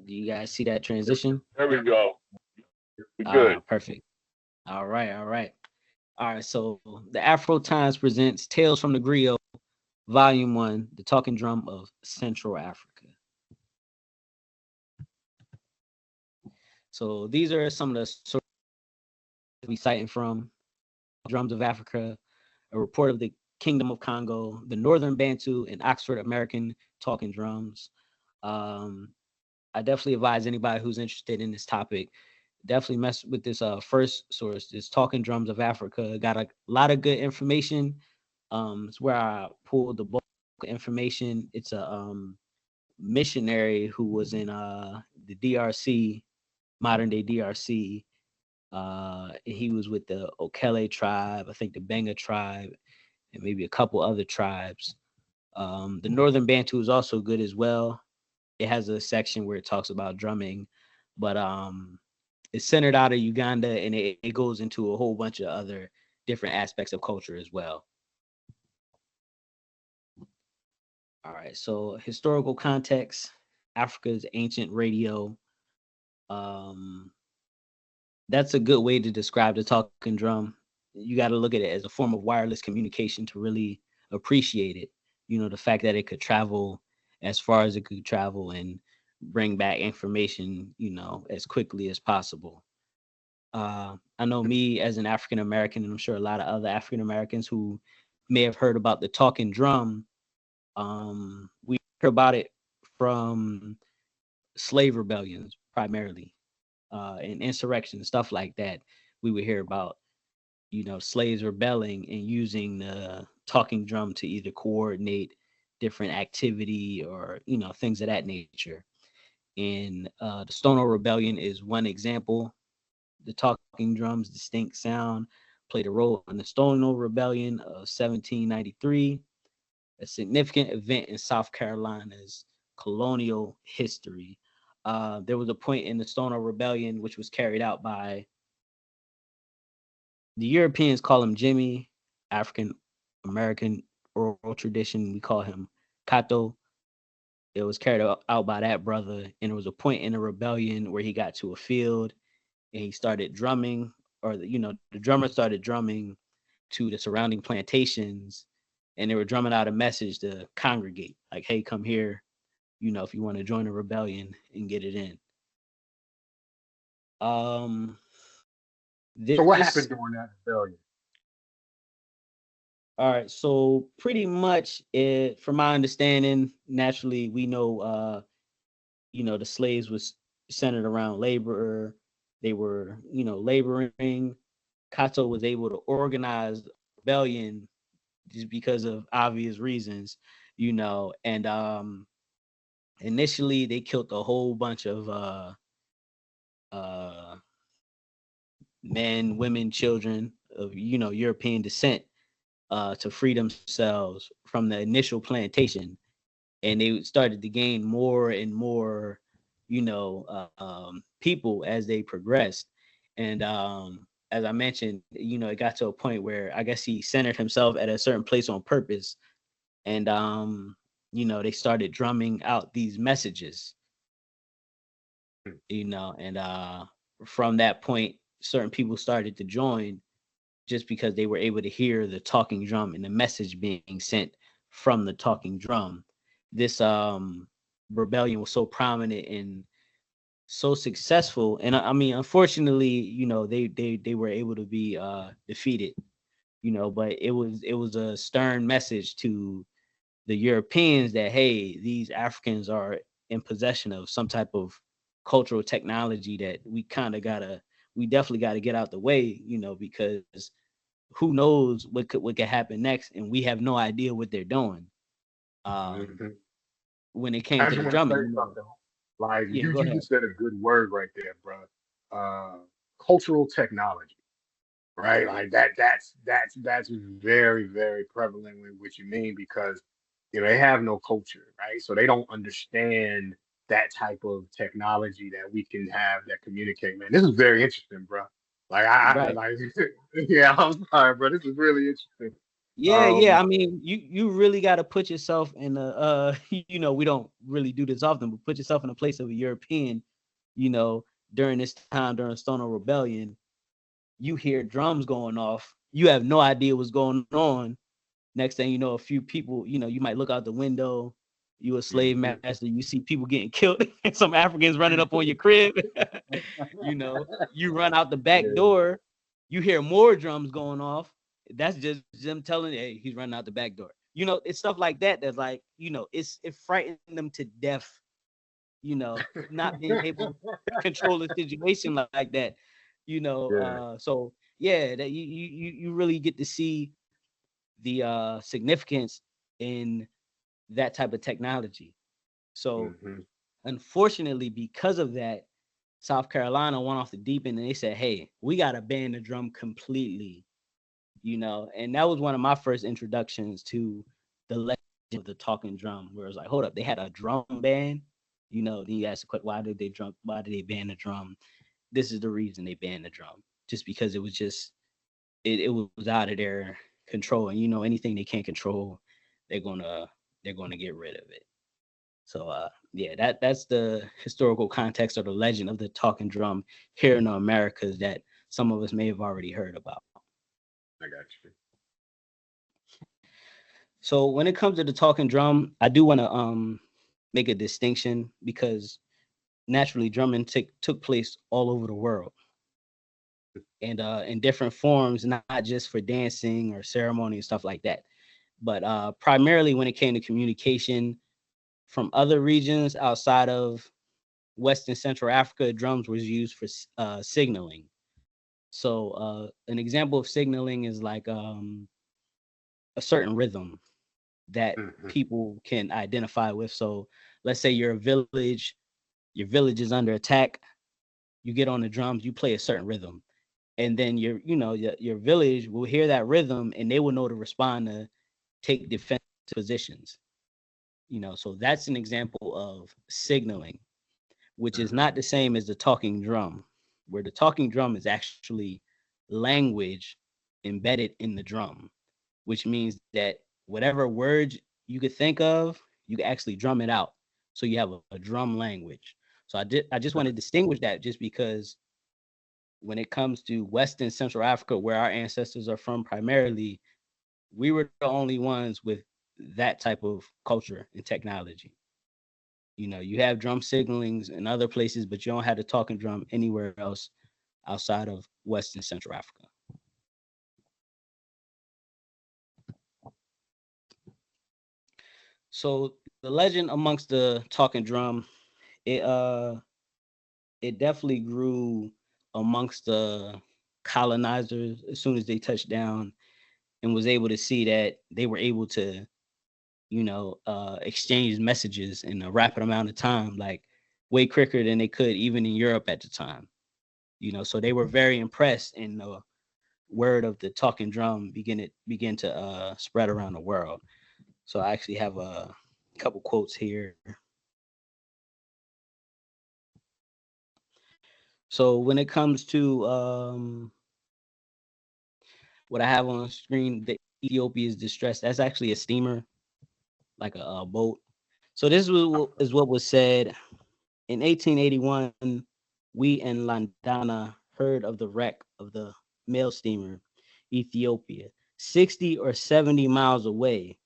Do you guys see that transition? There we go. We good. Perfect. All right, all right. All right, so the Afro Times presents Tales from the Griot, Volume 1, The Talking Drum of Central Africa. So these are some of the sources we citing from Drums of Africa, a report of the Kingdom of Congo, the Northern Bantu, and Oxford American Talking Drums. Um, I definitely advise anybody who's interested in this topic, definitely mess with this first source, this Talking Drums of Africa. Got a lot of good information. It's where I pulled the bulk of information. It's a missionary who was in the DRC, modern day DRC. He was with the Okele tribe, I think the Benga tribe, and maybe a couple other tribes. The Northern Bantu is also good as well. It has a section where it talks about drumming, but it's centered out of Uganda, and it goes into a whole bunch of other different aspects of culture as well. All right, so historical context, Africa's ancient radio. Um, that's a good way to describe the talking drum. You got to look at it as a form of wireless communication to really appreciate it. You know, the fact that it could travel as far as it could travel and bring back information, you know, as quickly as possible. I know me as an African American, and I'm sure a lot of other African Americans who may have heard about the talking drum. We hear about it from slave rebellions primarily, and insurrection, stuff like that. We would hear about, you know, slaves rebelling and using the talking drum to either coordinate different activity or, you know, things of that nature. And the Stonewall Rebellion is one example. The talking drum's distinct sound played a role in the Stonewall Rebellion of 1793, a significant event in South Carolina's colonial history. There was a point in the Stonewall Rebellion which was carried out by the Europeans, call him Jimmy, African American oral tradition, we call him Kato. It was carried out by that brother, and there was a point in the rebellion where he got to a field and he started drumming, or the, you know, the drummer started drumming to the surrounding plantations, and they were drumming out a message to congregate, like, "Hey, come here, you know, if you want to join a rebellion and get it in." Um, So what this happened during that rebellion? All right, so pretty much, from my understanding, naturally, we know, you know, the slaves was centered around labor. They were, you know, laboring. Kato was able to organize rebellion just because of obvious reasons, you know, and initially they killed a whole bunch of uh, men, women, children of, you know, European descent, to free themselves from the initial plantation, and they started to gain more and more, you know, people as they progressed. And as I mentioned, you know, it got to a point where I guess he centered himself at a certain place on purpose, and you know, they started drumming out these messages, you know, and from that point, certain people started to join just because they were able to hear the talking drum and the message being sent from the talking drum. This rebellion was so prominent and so successful, and I mean, unfortunately, you know, they were able to be defeated, you know, but it was a stern message to the Europeans that, hey, these Africans are in possession of some type of cultural technology that we definitely gotta get out the way, you know, because who knows what could happen next, and we have no idea what they're doing. Um, Mhm. when it came I to just the want to drumming, say you know, something. Like yeah, you, go you ahead. just said a good word right there, bro. Uh, cultural technology, right? Like that's very very prevalent with what you mean because they have no culture, right? So they don't understand that type of technology that we can have that communicate. Man, this is very interesting, bro. Like I Right. like, yeah, I'm sorry, bro. This is really interesting. Yeah. I mean, you really got to put yourself in a we don't really do this often, but put yourself in a place of a European, you know, during this time during Stoner Rebellion, you hear drums going off. You have no idea what's going on. Next thing you know, a few people, you might look out the window. You a slave master. You see people getting killed. And some Africans running up on your crib. You run out the back door. You hear more drums going off. That's just them telling, hey, he's running out the back door. It's stuff like that. That's like, it frightened them to death. Not being able to control the situation like that. So yeah, that you really get to see the significance in that type of technology. So unfortunately, because of that, South Carolina went off the deep end and they said, hey, we got to ban the drum completely, and that was one of my first introductions to the legend of the talking drum, where it's like, hold up, they had a drum ban. Then you ask the question, why did they ban the drum? This is the reason they banned the drum, just because it was just it was out of their control, and anything they can't control, they're gonna get rid of it. So yeah, that's the historical context or the legend of the talking drum here in the Americas that some of us may have already heard about. I got you. So when it comes to the talking drum, I do want to make a distinction, because naturally drumming took place all over the world, and in different forms, not just for dancing or ceremony and stuff like that, but primarily when it came to communication from other regions outside of West and Central Africa, drums was used for signaling. So an example of signaling is like a certain rhythm that people can identify with. So let's say you're a village, your village is under attack, you get on the drums, you play a certain rhythm, and then your village will hear that rhythm and they will know to respond to take defensive positions. So that's an example of signaling, which is not the same as the talking drum, where the talking drum is actually language embedded in the drum, which means that whatever words you could think of, you can actually drum it out. So you have a drum language. So I just want to distinguish that, just because when it comes to West and Central Africa, where our ancestors are from primarily, we were the only ones with that type of culture and technology. You have drum signalings in other places, but you don't have the talking drum anywhere else outside of West and Central Africa. So the legend amongst the talking drum, it it definitely grew amongst the colonizers as soon as they touched down and was able to see that they were able to, exchange messages in a rapid amount of time, like way quicker than they could even in Europe at the time. So they were very impressed, and the word of the talking drum begin to spread around the world. So I actually have a couple quotes here. So when it comes to what I have on screen, the Ethiopia's distress, that's actually a steamer, like a boat. So this is what was said in 1881. We in Landana heard of the wreck of the mail steamer Ethiopia, 60 or 70 miles away,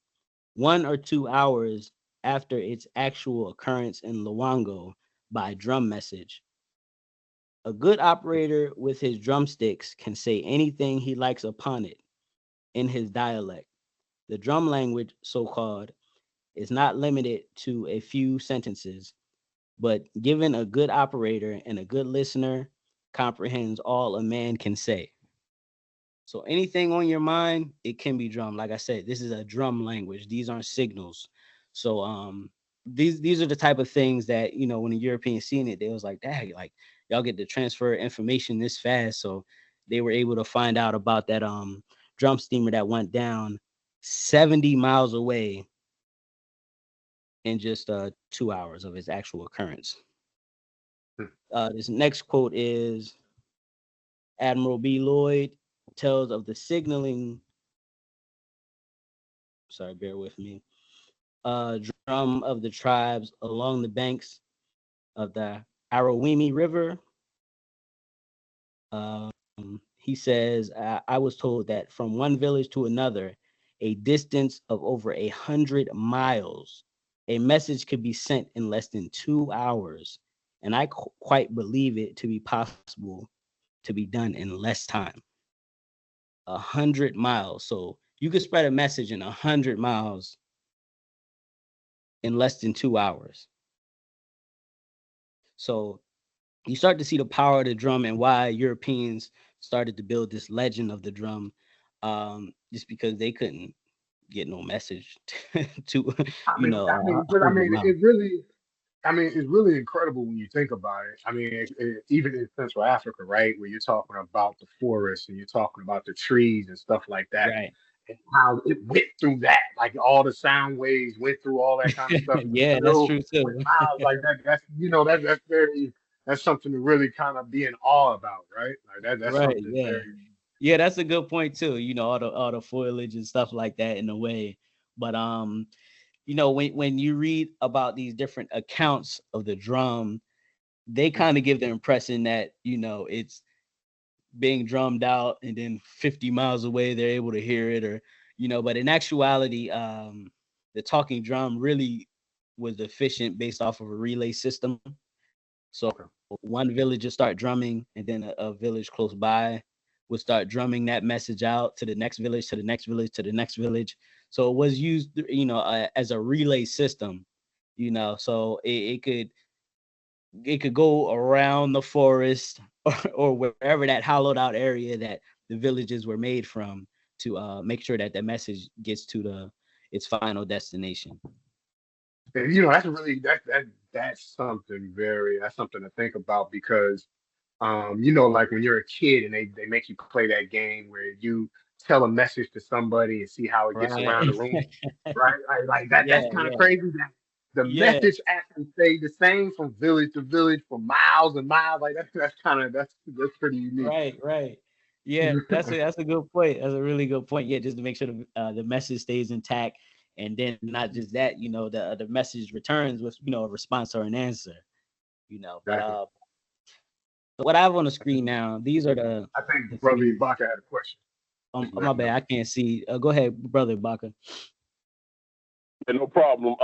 1 or 2 hours after its actual occurrence in Luango, by drum message. A good operator with his drumsticks can say anything he likes upon it in his dialect. The drum language, so called, is not limited to a few sentences, but given a good operator and a good listener, comprehends all a man can say. So anything on your mind, it can be drum. Like I said, this is a drum language. These aren't signals. So these are the type of things that, when the Europeans seen it, they was like, dang, like y'all get to transfer information this fast. So they were able to find out about that drum steamer that went down 70 miles away in just 2 hours of its actual occurrence. This next quote is Admiral B. Lloyd tells of the signaling Sorry, bear with me. Drum of the tribes along the banks of the Arawimi River. Um, he says, I was told that from one village to another, a distance of over 100 miles, a message could be sent in less than 2 hours. And I quite believe it to be possible to be done in less time. 100 miles. So you could spread a message in 100 miles in less than 2 hours. So you start to see the power of the drum and why Europeans started to build this legend of the drum, just because they couldn't get no message to, I mean, I mean, but I 100 mean, miles. it really, I mean, it's really incredible when you think about it. I mean, even in Central Africa, right, where you're talking about the forests and you're talking about the trees and stuff like that, Right. and how it went through that, like all the sound waves went through all that kind of stuff, and Yeah, that's still true went too. miles like that. That's that's very that's something to really kind of be in awe about, right? Like that's Right. something Yeah. very. Yeah, that's a good point too. All the foliage and stuff like that in a way. But when you read about these different accounts of the drum, they kind of give the impression that, it's being drummed out and then 50 miles away they're able to hear it, or but in actuality, the talking drum really was efficient based off of a relay system. So Okay. one village would start drumming, and then a village close by would start drumming that message out to the next village, to the next village, to the next village. So it was used, as a relay system. So it could go around the forest, or wherever that hollowed out area that the villages were made from, to make sure that message gets to its final destination. And that's really that's something to think about because like when you're a kid and they make you play that game where you tell a message to somebody and see how it gets around Right. the room, right? Like that Yeah, that's kind of yeah, crazy that the yeah. message actually stayed the same from village to village for miles and miles. Like that's pretty unique. Right, right. Yeah, that's a good point. That's a really good point. Yeah, just to make sure the message stays intact, and then not just that, the message returns with a response or an answer. But Exactly. what I have on the screen now, these are I the think Brother three. Ibaka had a question. Just to My let you bad, know. I can't see. Go ahead, brother Baka. And no problem.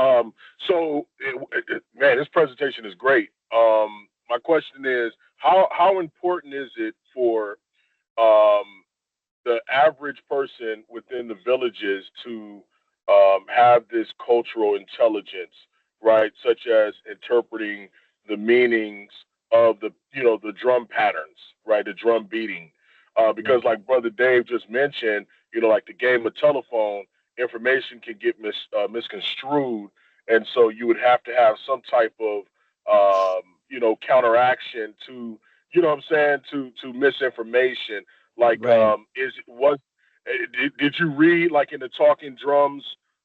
Man, this presentation is great. My question is, how important is it for um, the average person within the villages to have this cultural intelligence, right? Such as interpreting the meanings of the drum patterns, right? The drum beating. Right. Because like Brother Dave just mentioned, like the game of telephone, information can get misconstrued. And so you would have to have some type of, counteraction to, what I'm saying, to misinformation. Like, Right. did you read like in the Talking Drums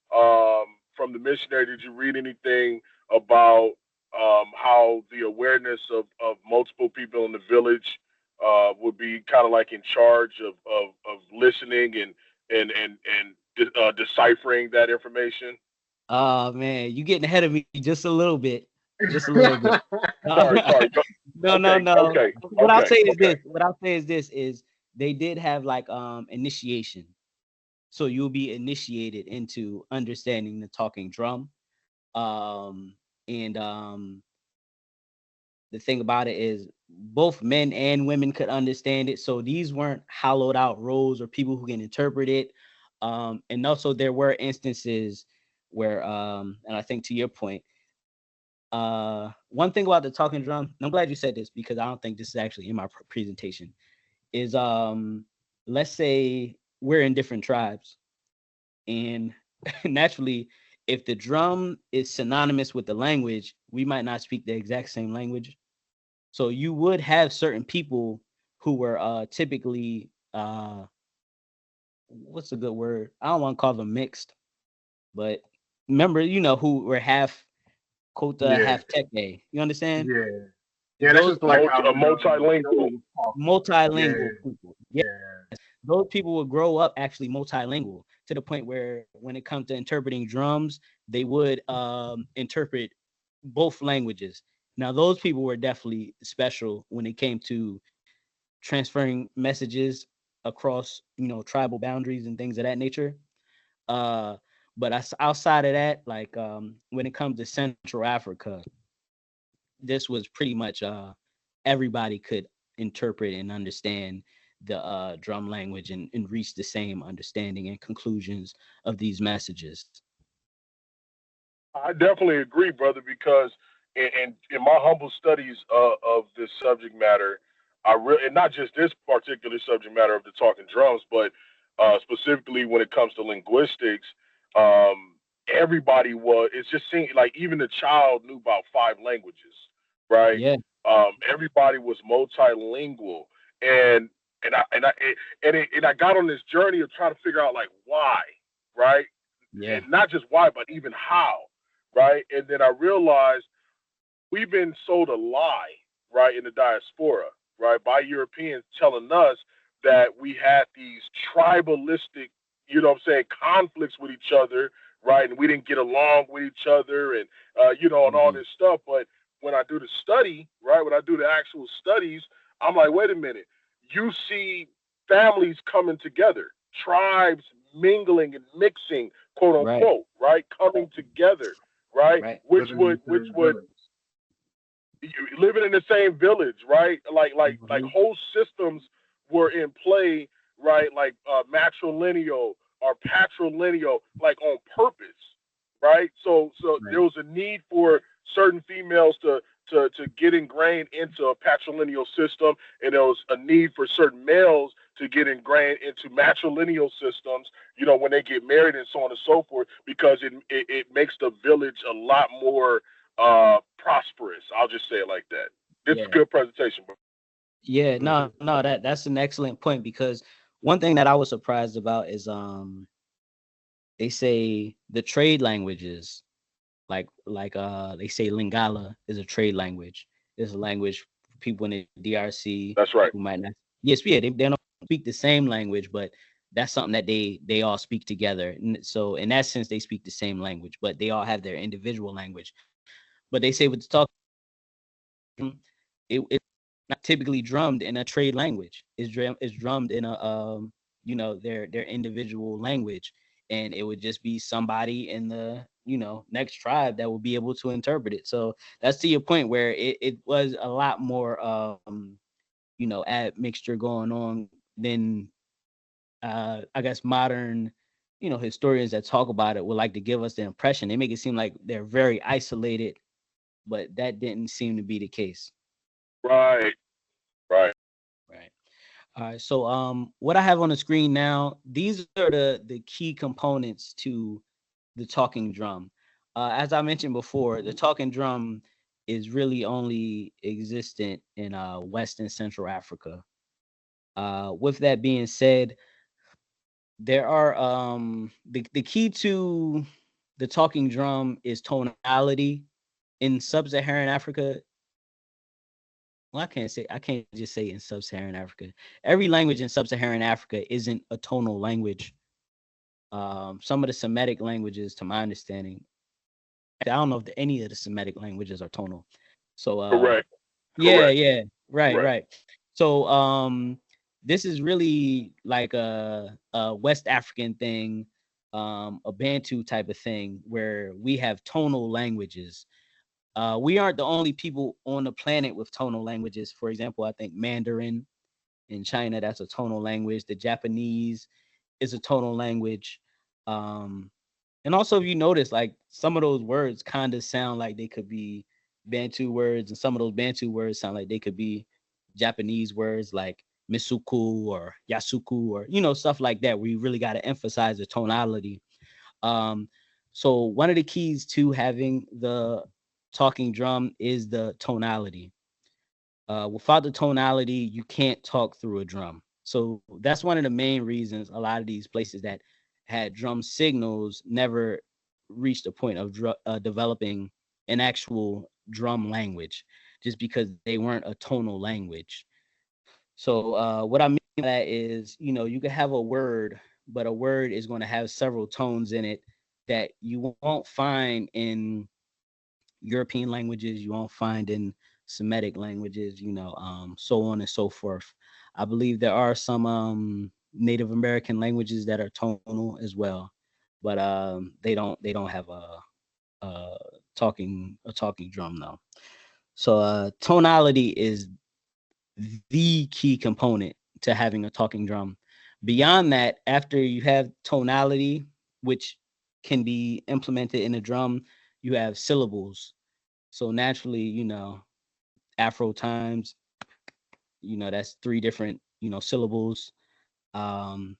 from the missionary? Did you read anything about how the awareness of multiple people in the village would be kind of like in charge of listening and deciphering that information? Oh man, you getting ahead of me just a little bit. Just a little bit. Sorry, sorry. No, no, Okay, no. okay, What I'll okay, say is okay. this. What I'll say is this is they did have like initiation. So you'll be initiated into understanding the talking drum. And the thing about it is both men and women could understand it. So these weren't hollowed out roles or people who can interpret it. And also there were instances where and I think to your point, one thing about the talking drum, and I'm glad you said this because I don't think this is actually in my presentation, is let's say we're in different tribes, and naturally if the drum is synonymous with the language, we might not speak the exact same language. So you would have certain people who were typically what's a good word? I don't want to call them mixed, but remember, who were half Kota, Yeah, half Teke. You understand? yeah, yeah. That's Those just like how A the show multilingual. was talking. Yeah, multilingual people. Yeah. yeah. those people would grow up actually multilingual to the point where when it comes to interpreting drums, they would interpret both languages. Now, those people were definitely special when it came to transferring messages across, tribal boundaries and things of that nature. Uh, but outside of that, like when it comes to Central Africa, this was pretty much everybody could interpret and understand the drum language and reach the same understanding and conclusions of these messages. I definitely agree, brother, because in my humble studies of this subject matter, I really, and not just this particular subject matter of the talking drums, but specifically when it comes to linguistics, everybody was. It's just seeing like even the child knew about five languages, right? Yeah, Everybody was multilingual, and and I got on this journey of trying to figure out like why, right? yeah, And not just why, but even how, right? And then I realized we've been sold a lie, right, in the diaspora, right, by Europeans telling us that we had these tribalistic, what I'm saying, conflicts with each other, right, and we didn't get along with each other, and and all hmm this stuff. But when I do the study, right, when I do the actual studies, I'm like, wait a minute, you see families coming together, tribes mingling and mixing, quote right, unquote, right, coming together, right, right, which living in would the which same would village. living in the same village, right? Like hmm whole systems were in play, right? Like matrilineal or patrilineal, like on purpose, right? So there right, was a need for certain females to get ingrained into a patrilineal system, and there was a need for certain males to get ingrained into matrilineal systems, when they get married and so on and so forth, because it makes the village a lot more prosperous. I'll just say it like that. It's a yeah, good presentation, bro. yeah. Mhm. No, that's an excellent point because one thing that I was surprised about is they say the trade languages they say Lingala is a trade language. It's a language for people in the DRC That's right. who might not. Yes, yeah, they don't speak the same language, but that's something that they all speak together. And so in that sense, they speak the same language, but they all have their individual language. But they say with the talk, it's not typically drummed in a trade language. It's drummed in a their individual language, and it would just be somebody in the next tribe that will be able to interpret it. So that's to your point where it was a lot more admixture going on than I guess modern historians that talk about it would like to give us the impression. They make it seem like they're very isolated, but that didn't seem to be the case. Right. Right. Right. All right. So what I have on the screen now, these are the key components to the talking drum. As I mentioned before, the talking drum is really only existent in West and Central Africa. With that being said, there are the key to the talking drum is tonality. In sub-Saharan Africa, well, I can't just say in sub-Saharan Africa. Every language in sub-Saharan Africa isn't a tonal language. Some of the Semitic languages, to my understanding, I don't know if any of the Semitic languages are tonal. So Correct. yeah, Correct. yeah, right, Correct. right. So this is really like a West African thing, a Bantu type of thing where we have tonal languages. We aren't the only people on the planet with tonal languages. For example, I think Mandarin in China, that's a tonal language. The Japanese is a tonal language. Um, and also, if you notice, like some of those words kind of sound like they could be Bantu words, and some of those Bantu words sound like they could be Japanese words like Misuku or Yasuku or stuff like that, where you really got to emphasize the tonality. Um, so one of the keys to having the talking drum is the tonality. Without the tonality, you can't talk through a drum. So that's one of the main reasons a lot of these places that had drum signals never reached a point of developing an actual drum language, just because they weren't a tonal language. So what I mean that is, you can have a word, but a word is going to have several tones in it that you won't find in European languages, you won't find in Semitic languages, so on and so forth. I believe there are some Native American languages that are tonal as well, but they don't have a talking drum though. So tonality is the key component to having a talking drum. Beyond that, after you have tonality, which can be implemented in a drum, you have syllables. So naturally, Afro times, that's three different, syllables. Um,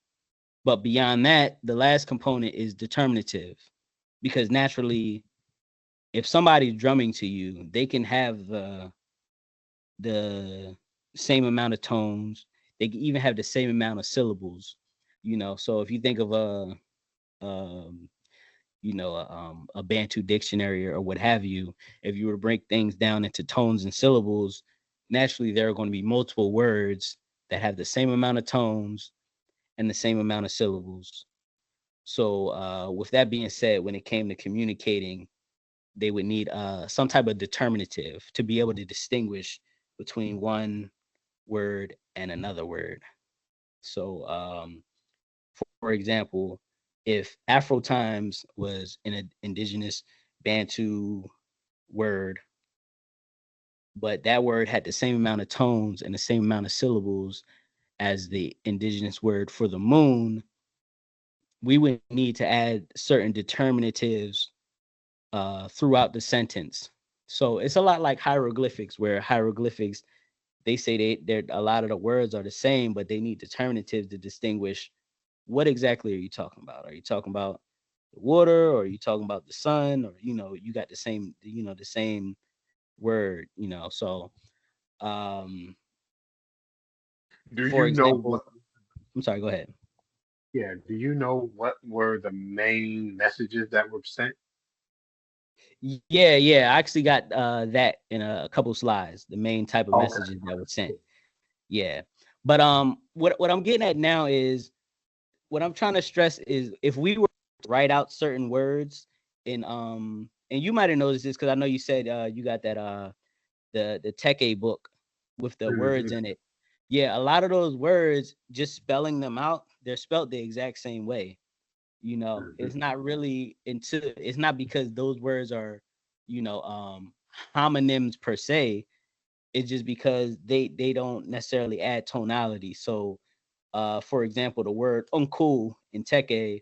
but beyond that, the last component is determinative, because naturally, if somebody's drumming to you, they can have the same amount of tones. They can even have the same amount of syllables. So if you think of um, a Bantu dictionary or what have you, if you were to break things down into tones and syllables, naturally there are going to be multiple words that have the same amount of tones and the same amount of syllables. So with that being said, when it came to communicating, they would need some type of determinative to be able to distinguish between one word and another word. So, for example, if Afro Times was an indigenous Bantu word, but that word had the same amount of tones and the same amount of syllables as the indigenous word for the moon, we would need to add certain determinatives throughout the sentence. So it's a lot like hieroglyphics, where hieroglyphics, they say they're a lot of the words are the same, but they need determinatives to distinguish what exactly are you talking about. Are you talking about the water, or are you talking about the sun, or you got the same word. So Do for you know example, what? I'm sorry, go ahead. Yeah. Do you know what were the main messages that were sent? Yeah, I actually got that in a couple slides, the main type of Okay. messages that were sent. Yeah. But what I'm getting at now is, what I'm trying to stress is, if we were to write out certain words in and you might have noticed this, because I know you said you got that the Tech A book with the words Hmm. in it. Yeah, a lot of those words, just spelling them out, they're spelled the exact same way. Hmm. It's not really it's not because those words are, homonyms per se. It's just because they don't necessarily add tonality. So for example, the word unku in Teke,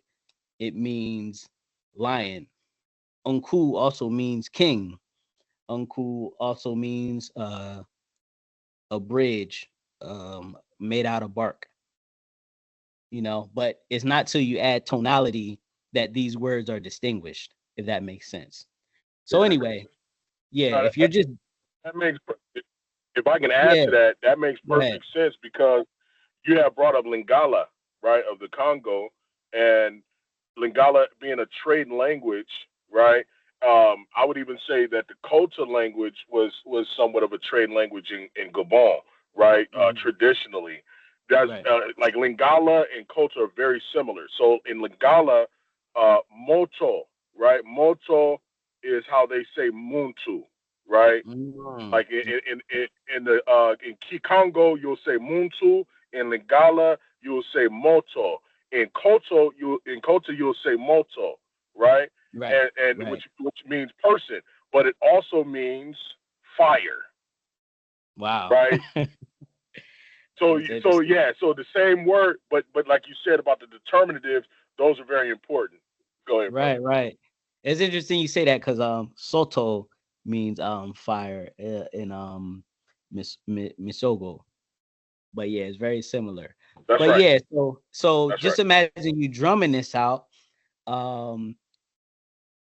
it means lion. Unku also means king. Unku also means a bridge made out of bark. But it's not till you add tonality that these words are distinguished, if that makes sense. Yeah, So that makes anyway, sense. yeah, Uh, if you're just that makes, if I can add yeah, to that, that makes go ahead. perfect sense because you have brought up Lingala, right, of the Congo, and Lingala being a trade language, right? I would even say that the Kota language was somewhat of a trade language in Gabon, right? Mhm. Traditionally, that's Right. like Lingala and Kota are very similar. So in Lingala, moto, right? Moto is how they say muntu, right? Mm. Like in Kikongo, you'll say Muntu. In Lingala, you'll say Moto. In Koto you'll say Moto, right? Right. And Right. which means person, but it also means fire, Wow. right? That's So interesting. yeah, so the same word, but like you said about the determinatives, those are very important. Go ahead, brother. Right, right. It's interesting you say that, because soto means fire in misogo. But yeah, it's very similar. That's But right. yeah, so That's just right. imagine you drumming this out. Um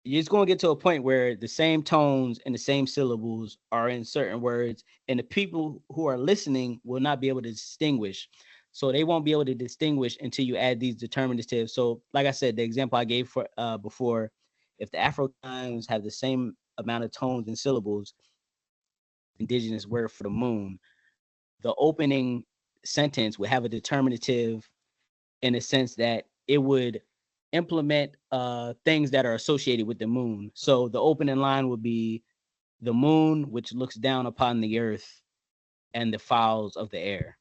it's going to get to a point where the same tones and the same syllables are in certain words, and the people who are listening will not be able to distinguish. So they won't be able to distinguish until you add these determinatives. So like I said, the example I gave for before, if the Afro times have the same amount of tones and syllables, indigenous word for the moon, the opening sentence would have a determinative in the sense that it would implement things that are associated with the moon. So the opening line would be the moon, which looks down upon the earth, and the fowls of the air.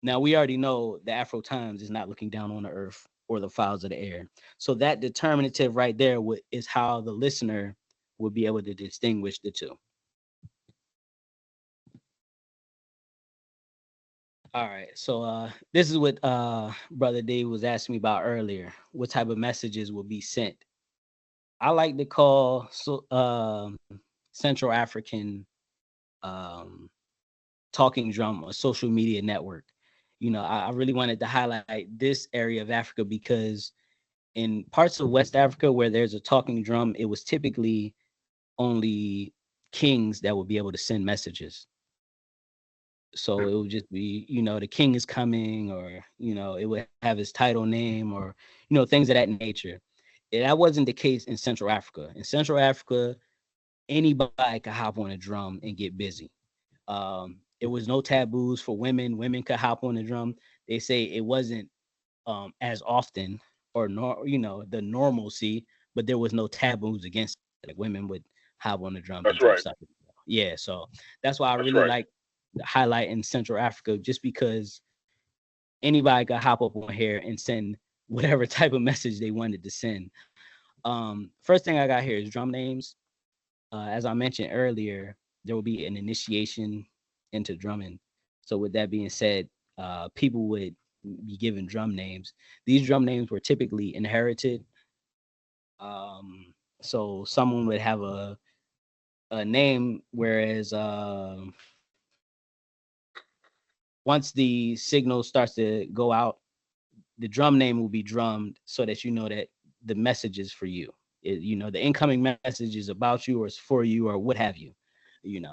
Now we already know the Afro Times is not looking down on the earth or the fowls of the air. So that determinative right there is how the listener would be able to distinguish the two. All right. So this is what Brother Dave was asking me about earlier. What type of messages will be sent? I like to call Central African um, talking drum a social media network. I really wanted to highlight this area of Africa because in parts of West Africa where there's a talking drum, it was typically only kings that would be able to send messages. So it would just be, the king is coming, or, it would have his title name, or, things of that nature. That wasn't the case in Central Africa. In Central Africa, anybody could hop on a drum and get busy. It was no taboos for women. Women could hop on the drum. They say it wasn't as often or the normalcy, but there was no taboos against it. Like women would hop on the drums and That's type right. stuff. Yeah, so that's why I That's really right. like the highlight in Central Africa, just because anybody could hop up on here and send whatever type of message they wanted to send. First thing I got here is drum names. As I mentioned earlier, there will be an initiation into drumming. So with that being said, people would be given drum names. These drum names were typically inherited. So someone would have a name, whereas once the signal starts to go out, the drum name will be drummed so that you know that the message is for you. The incoming message is about you or it's for you or what have you.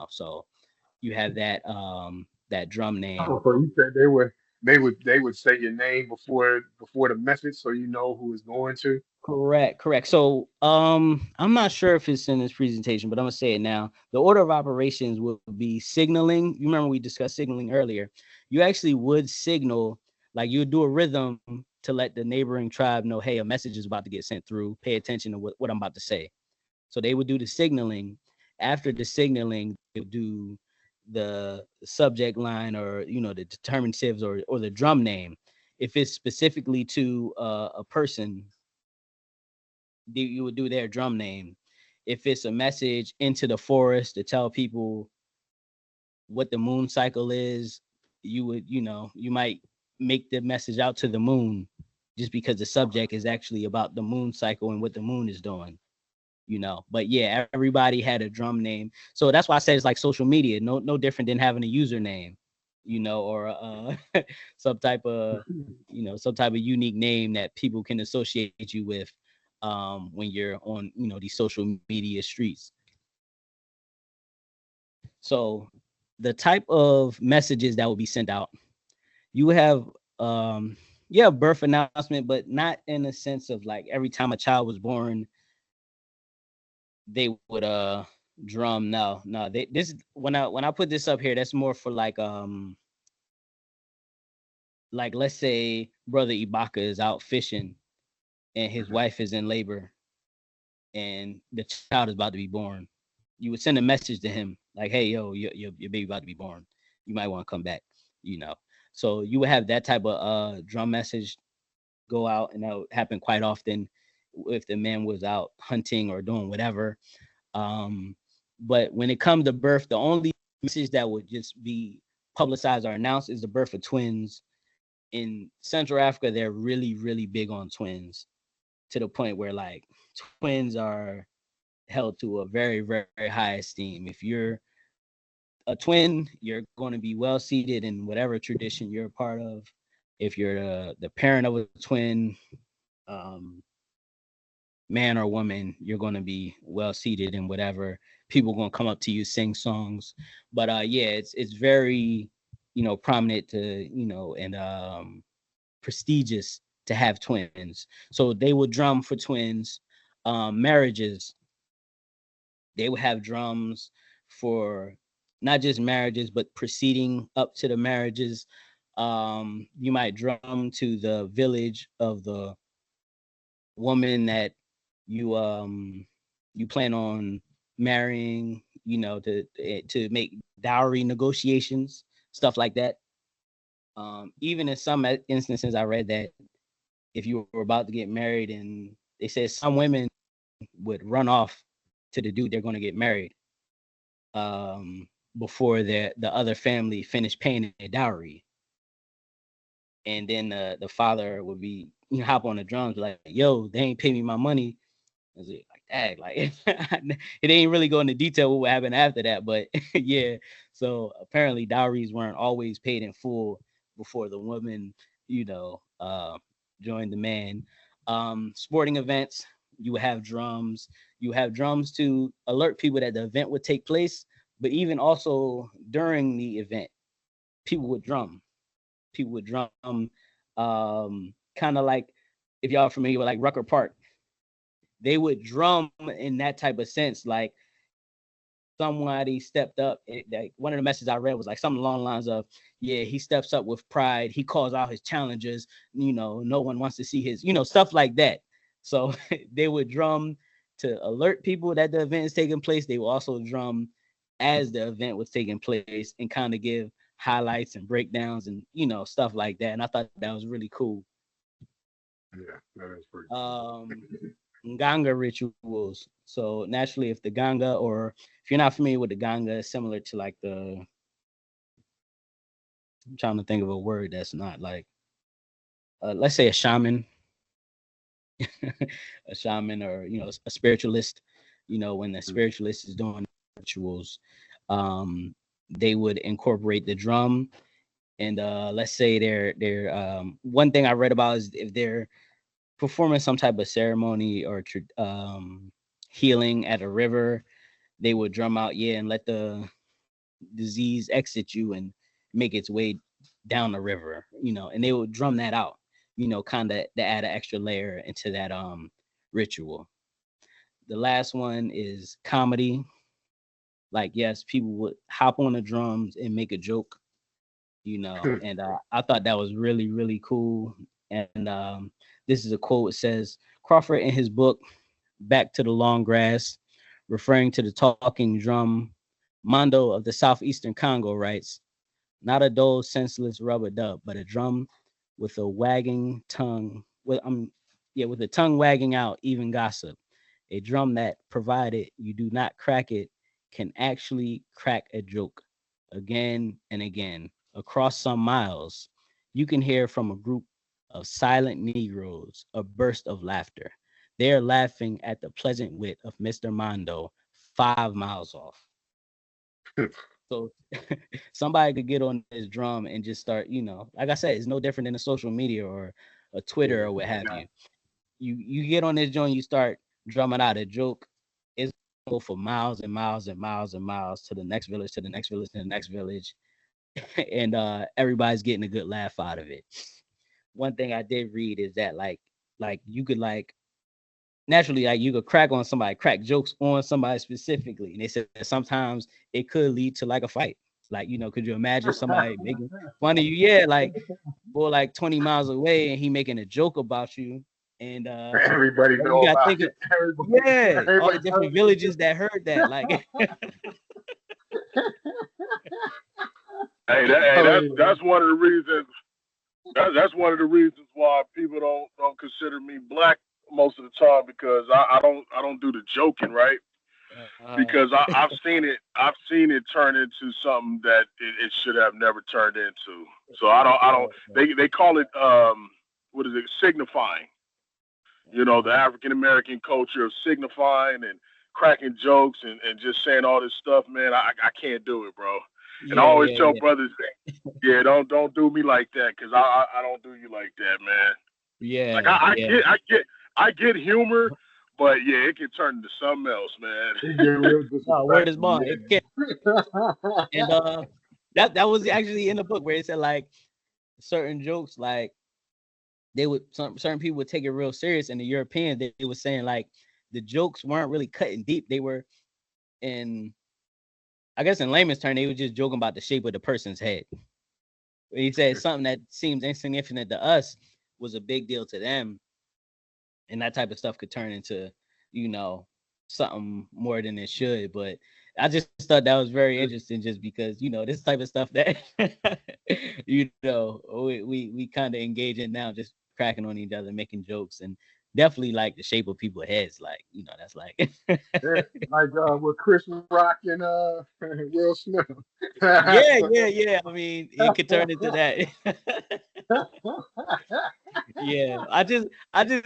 So you have that drum Oh, name. so you said they would say your name before the message, so you know who is going to. Correct. So I'm not sure if it's in this presentation, but I'm gonna say it now. The order of operations will be signaling. You remember we discussed signaling earlier. You actually would signal, like you would do a rhythm to let the neighboring tribe know, hey, a message is about to get sent through. Pay attention to what I'm about to say. So they would do the signaling. After the signaling, they would do the subject line, or the determinatives, or the drum name. If it's specifically to a person, you would do their drum name. If it's a message into the forest to tell people what the moon cycle is, you might make the message out to the moon, just because the subject is actually about the moon cycle and what the moon is doing. But yeah, everybody had a drum name. So that's why I said it's like social media, no different than having a username, or some type of some type of unique name that people can associate you with when you're on these social media streets. So the type of messages that will be sent out, you have birth announcement, but not in a sense of like every time a child was born they would drum. No, this when I put this up here, that's more for like let's say brother Ibaka is out fishing and his Mhm. wife is in labor and the child is about to be born. You would send a message to him like, hey, yo, your baby about to be born, you might want to come back. you know so you would have that type of drum message go out, and that would happen quite often if the man was out hunting or doing whatever. But when it comes to birth, the only message that would just be publicized or announced is the birth of twins. In Central Africa, they're really, really big on twins, to the point where like twins are held to a very, very, very high esteem. If you're a twin, you're going to be well seated in whatever tradition you're a part of. If you're the parent of a twin, um, man or woman, you're going to be well seated in whatever. People going to come up to you, sing songs. But yeah, it's very prominent to and prestigious to have twins. So they would drum for twins. Marriages, they would have drums for not just marriages, but proceeding up to the marriages. You might drum to the village of the woman that you plan on marrying, to make dowry negotiations, stuff like that. Even in some instances, I read that if you were about to get married, and they said some women would run off to the dude they're going to get married, before the other family finished paying their dowry, and then the father would be hop on the drums like, yo, they ain't pay me my money. Is it like that? Like it ain't really go into detail what happened after that, but yeah. So apparently dowries weren't always paid in full before the woman, joined the man. Sporting events, you have drums. You have drums to alert people that the event would take place, but even also during the event, people would drum. People would drum. Kind of like if y'all are familiar with like Rucker Park, they would drum in that type of sense. Like somebody stepped up. Like one of the messages I read was like something along the lines of, yeah, he steps up with pride. He calls out his challengers. No one wants to see his, stuff like that. So they would drum to alert people that the event is taking place. They will also drum as the event was taking place and kind of give highlights and breakdowns and, stuff like that. And I thought that was really cool. Yeah, that is pretty. Ganga rituals. So naturally, if the Ganga, or if you're not familiar with the Ganga, it's similar to like I'm trying to think of a word that's not like, let's say a shaman, a shaman, or a spiritualist. When the spiritualist is doing rituals, they would incorporate the drum. And let's say they're one thing I read about is if they're performing some type of ceremony or healing at a river, they would drum out, yeah, and let the disease exit you and make its way down the river, and they would drum that out, kind of to add an extra layer into that ritual. The last one is comedy. Like, yes, people would hop on the drums and make a joke, and I thought that was really, really cool. And this is a quote. It says, Crawford in his book, Back to the Long Grass, referring to the talking drum, Mondo of the southeastern Congo writes, not a dull, senseless rubber dub, but a drum with a wagging tongue, with a tongue wagging out even gossip. A drum that, provided you do not crack it, can actually crack a joke again and again. Across some miles, you can hear from a group of silent Negroes a burst of laughter. They are laughing at the pleasant wit of Mr. Mondo 5 miles off. So somebody could get on this drum and just start, like I said, it's no different than a social media or a Twitter or what have you. You get on this joint, you start drumming out a joke, it's go for miles and miles and miles and miles to the next village, to the next village, to the next village. And everybody's getting a good laugh out of it. One thing I did read is that like you could like naturally, like you could crack jokes on somebody specifically, and they said that sometimes it could lead to like a fight. Like, could you imagine somebody making fun of you? Yeah, like boy, like 20 miles away, and he making a joke about you, and Everybody you know got to about think of, it. Everybody, yeah, all the everybody knows different villages that heard that, like. That's one of the reasons. That's one of the reasons why people don't consider me black most of the time, because I don't do the joking, right? Because I've seen it turn into something that it should have never turned into. So I don't. They call it what is it, signifying? The African American culture of signifying and cracking jokes and just saying all this stuff, man. I can't do it, bro. And I always tell brothers, yeah, don't do me like that, because I don't do you like that, man. Yeah, like I get humor, but yeah, it can turn into something else, man. word is bond. And that was actually in the book where it said like certain jokes, like certain people would take it real serious, and the Europeans they were saying like the jokes weren't really cutting deep. They were in, I guess in layman's term, they were just joking about the shape of the person's head. He said something that seems insignificant to us was a big deal to them, and that type of stuff could turn into, you know, something more than it should. But I just thought that was very interesting, just because, you know, this type of stuff that you know, we kind of engage in now, just cracking on each other, making jokes, and definitely like the shape of people's heads, like, you know, that's like Yeah, like with Chris Rock and Will Smith. yeah, yeah, yeah. I mean, it could turn into that. Yeah, I just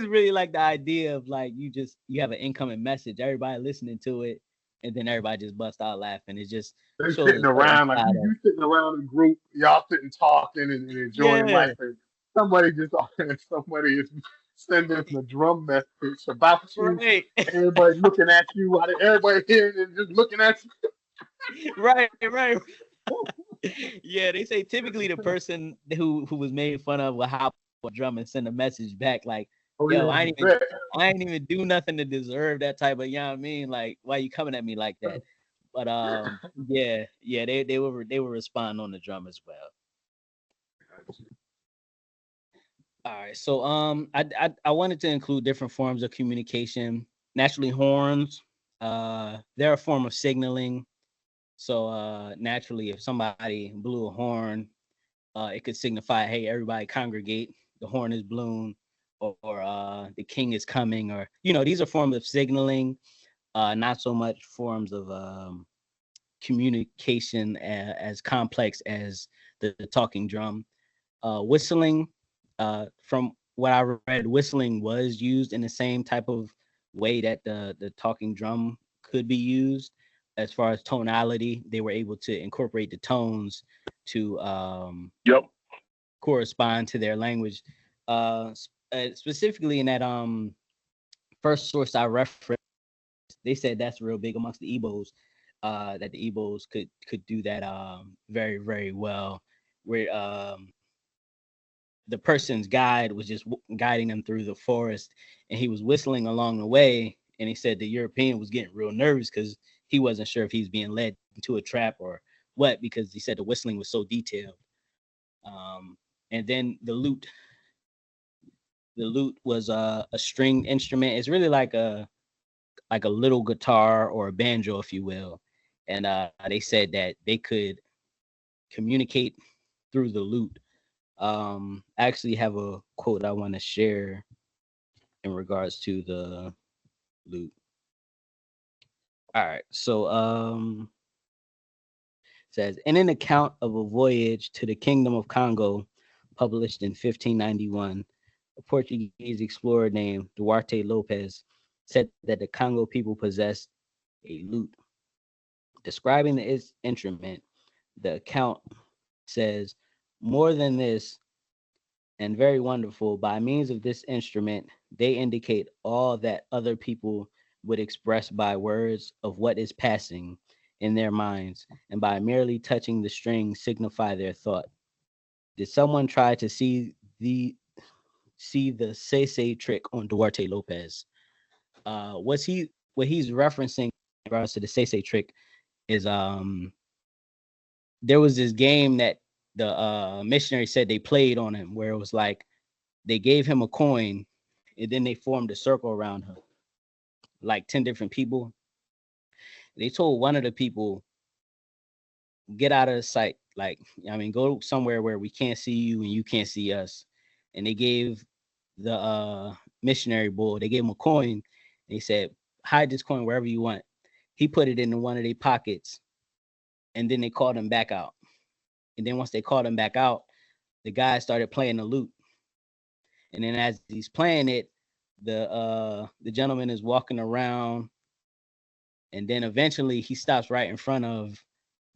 really like the idea of, like, you have an incoming message, everybody listening to it, and then everybody just bust out laughing. It just They shows sitting a certain around like side of, you sitting around a group, y'all sitting talking and enjoying yeah, life, and somebody just somebody is sending a drum message about you. right, Everybody looking at you, while everybody hearing and just looking at right, right. Yeah, they say typically the person who was made fun of will hop on a drum and send a message back like, oh "Yo, yeah, bet. I ain't even do nothing to deserve that type of, you know what I mean? Like, why you coming at me like that?" But yeah, yeah, they will respond on the drum as well. All right, so I wanted to include different forms of communication. Naturally, horns, they're a form of signaling. So naturally, if somebody blew a horn, it could signify, hey, everybody congregate. The horn is blown, or the king is coming, or, you know, these are forms of signaling. Not so much forms of communication as complex as the talking drum. Whistling, from what I read, whistling was used in the same type of way that the talking drum could be used. As far as tonality, they were able to incorporate the tones to Yep. correspond to their language. Specifically in that first source I referenced, they said that's real big amongst the Igbos. That the Igbos could do that very, very well. Where the person's guide was just guiding them through the forest, and he was whistling along the way, and he said the European was getting real nervous because he wasn't sure if he's being led into a trap or what, because he said the whistling was so detailed. um, and then the lute was a stringed instrument. It's really like a little guitar or a banjo, if you will. And they said that they could communicate through the lute. I actually have a quote I want to share in regards to the lute. All right. So says, in an account of a voyage to the Kingdom of Congo, published in 1591, a Portuguese explorer named Duarte Lopez said that the Congo people possessed a lute. Describing the instrument, the account says, more than this, and very wonderful, by means of this instrument, they indicate all that other people would express by words of what is passing in their minds, and by merely touching the string signify their thought. Did someone try to see the Sese trick on Duarte Lopez? What he's referencing in regards to the Sese trick is there was this game that the missionary said they played on him, where it was like they gave him a coin, and then they formed a circle around him, like 10 different people. They told one of the people, get out of the sight. Like, I mean, go somewhere where we can't see you and you can't see us. And they gave the missionary boy, they gave him a coin. And they said, hide this coin wherever you want. He put it in one of their pockets, and then they called him back out. And then once they called him back out, the guy started playing the lute. And then as he's playing it, the gentleman is walking around, and then eventually he stops right in front of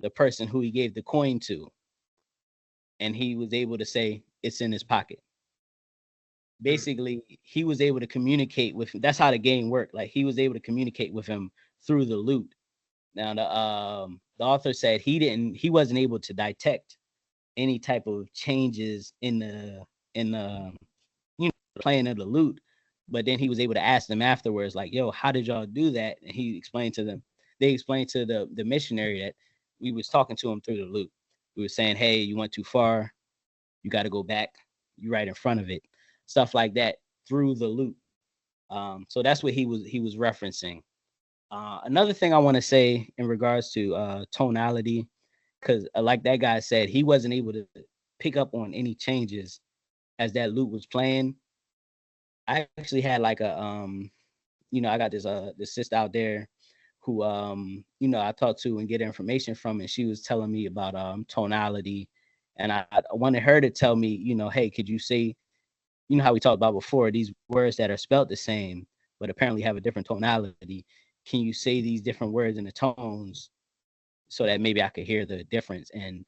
the person who he gave the coin to, and he was able to say it's in his pocket. Basically, he was able to communicate with him. That's how the game worked. Like, he was able to communicate with him through the lute. Now the author said he wasn't able to detect any type of changes in the playing of the lute, but then he was able to ask them afterwards, like, yo, how did y'all do that? And he explained to them. They explained to the missionary that we was talking to him through the lute. We were saying, hey, you went too far. you got to go back, you right in front of it, stuff like that through the loop. So that's what he was referencing. Another thing I want to say in regards to tonality, because like that guy said, he wasn't able to pick up on any changes as that loop was playing. I actually had like a I got this sister out there who I talked to and get information from, and she was telling me about tonality, and I wanted her to tell me, hey, could you say, how we talked about before, these words that are spelled the same but apparently have a different tonality. Can you say these different words in the tones so that maybe I could hear the difference? And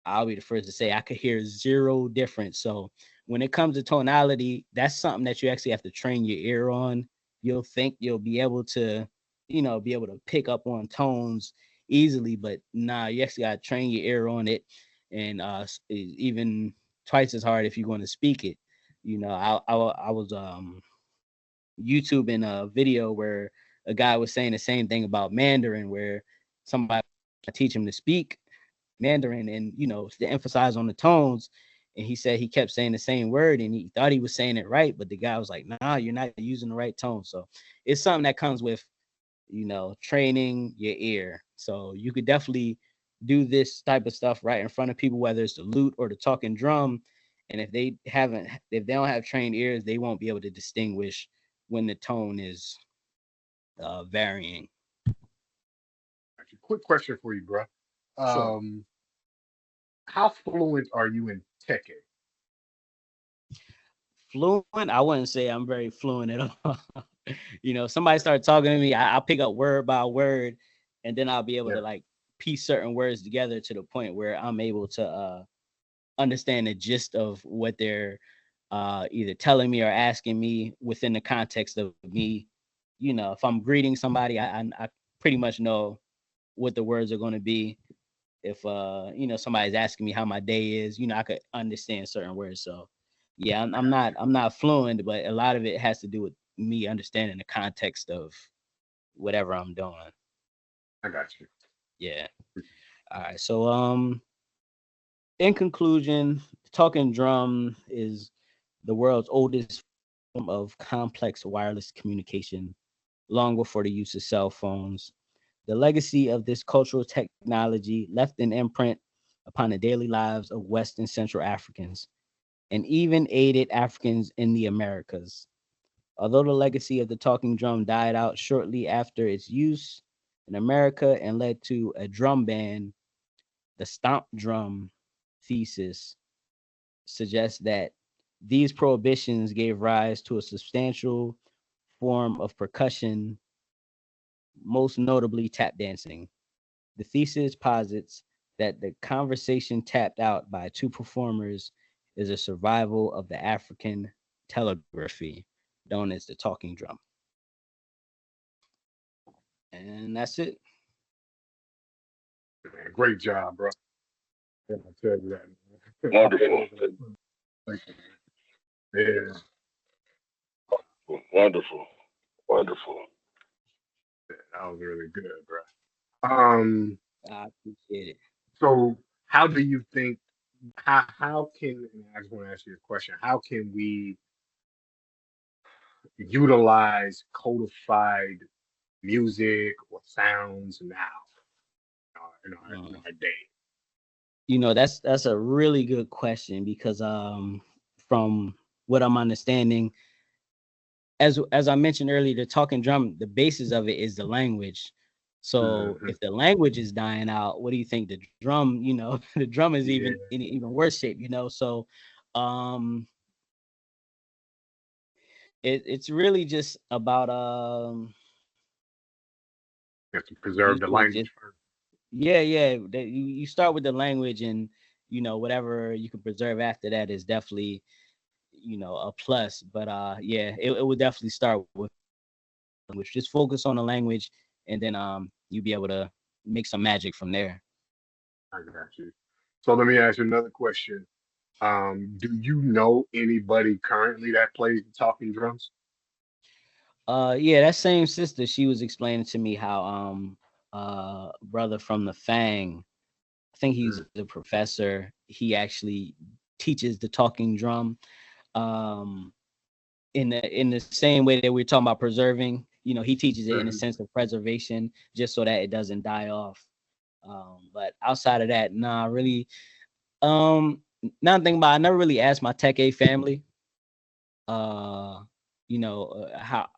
I'll be the first to say I could hear zero difference. So when it comes to tonality, that's something that you actually have to train your ear on. You'll think you'll be able to, be able to pick up on tones easily, but nah, you actually got to train your ear on it, and even twice as hard if you're going to speak it. I was YouTubing a video where a guy was saying the same thing about Mandarin, where somebody teach him to speak Mandarin and to emphasize on the tones. And he said he kept saying the same word and he thought he was saying it right, but the guy was like, nah, you're not using the right tone. So it's something that comes with training your ear. So you could definitely do this type of stuff right in front of people, whether it's the lute or the talking drum. And if they don't have trained ears, they won't be able to distinguish when the tone is varying. Actually, quick question for you, bro. Sure. How fluent are you in Tekken? Fluent, I wouldn't say I'm very fluent at all. Somebody start talking to me, I'll pick up word by word, and then I'll be able to Yeah, like piece certain words together to the point where I'm able to understand the gist of what they're either telling me or asking me within the context of me. If I'm greeting somebody, I pretty much know what the words are going to be. If somebody's asking me how my day is, I could understand certain words. So yeah, I'm, I I'm got not you. I'm not fluent, but a lot of it has to do with me understanding the context of whatever I'm doing. I got you. Yeah. All right. So in conclusion, the talking drum is the world's oldest form of complex wireless communication, long before the use of cell phones. The legacy of this cultural technology left an imprint upon the daily lives of West and Central Africans, and even aided Africans in the Americas. Although the legacy of the talking drum died out shortly after its use in America and led to a drum ban, the stomp drum thesis suggests that these prohibitions gave rise to a substantial form of percussion, most notably tap dancing. The thesis posits that the conversation tapped out by two performers is a survival of the African telegraphy, known as the talking drum. And that's it. Man, great job, bro. Yeah, I tell you that. Wonderful. Thank you, man. Yeah, Wonderful. Wonderful. that was really good, bro. Um, I appreciate it. so how do you think how can and I just want to ask you a question. How can we utilize codified music or sounds now in Mm. our day? That's a really good question because from what I'm understanding, as I mentioned earlier, the talking drum, the basis of it is the language. So Hmm. if the language is dying out, what do you think the drum, the drum is Yeah, even worse shape. So um it's really just about you have to preserve the usually just language first. yeah, that you start with the language, and whatever you can preserve after that is definitely a plus. But yeah, it would definitely start with language. Just focus on the language, and then you'll be able to make some magic from there. I got you. So let me ask you another question. Do you know anybody currently that plays the talking drums? Yeah, that same sister, she was explaining to me how brother from the Fang, I think he's Mm, a professor. He actually teaches the talking drum. Um, in the same way that we're talking about preserving, he teaches it in a Mhm. sense of preservation, just so that it doesn't die off. But outside of that, nah, really. Now I'm thinking about, I never really asked my Tech A family, uh,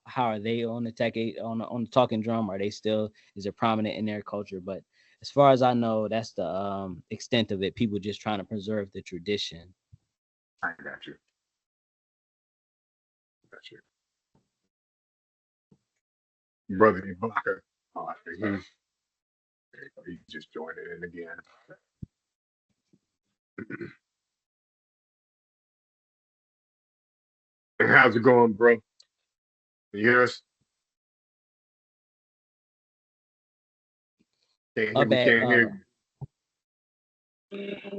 how are they on the Tech A, on the talking drum? Are they still, is it prominent in their culture? But as far as I know, that's the extent of it. People just trying to preserve the tradition. I got you. Got you. Brother Ibaka. Oh, I think there you go. He just joined it in again. How's it going, bro? You hear us? Can't My hear. We bad. can't hear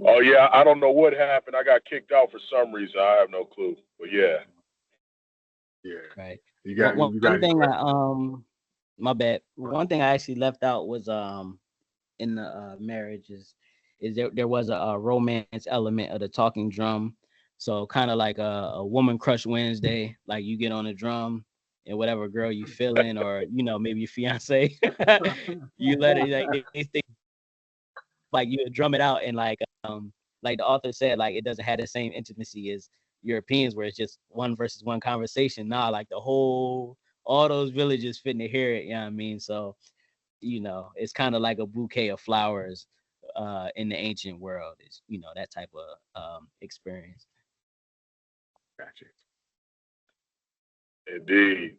Oh yeah, I don't know what happened. I got kicked out for some reason. I have no clue. But yeah. you. Yeah. Right. You One, got one you got one any thing questions? my bad. One thing I actually left out was in the marriage is there was a romance element of the talking drum. So kind of like a woman crush Wednesday, like you get on the drum and whatever girl you feeling, or maybe your fiance, you let it, like they think like you drum it out, and like the author said, like it doesn't have the same intimacy as Europeans where it's just one versus one conversation. Nah, like all those villages fitting to hear it, you know what I mean? So it's kind of like a bouquet of flowers in the ancient world. Is that type of experience. Gotcha. Indeed.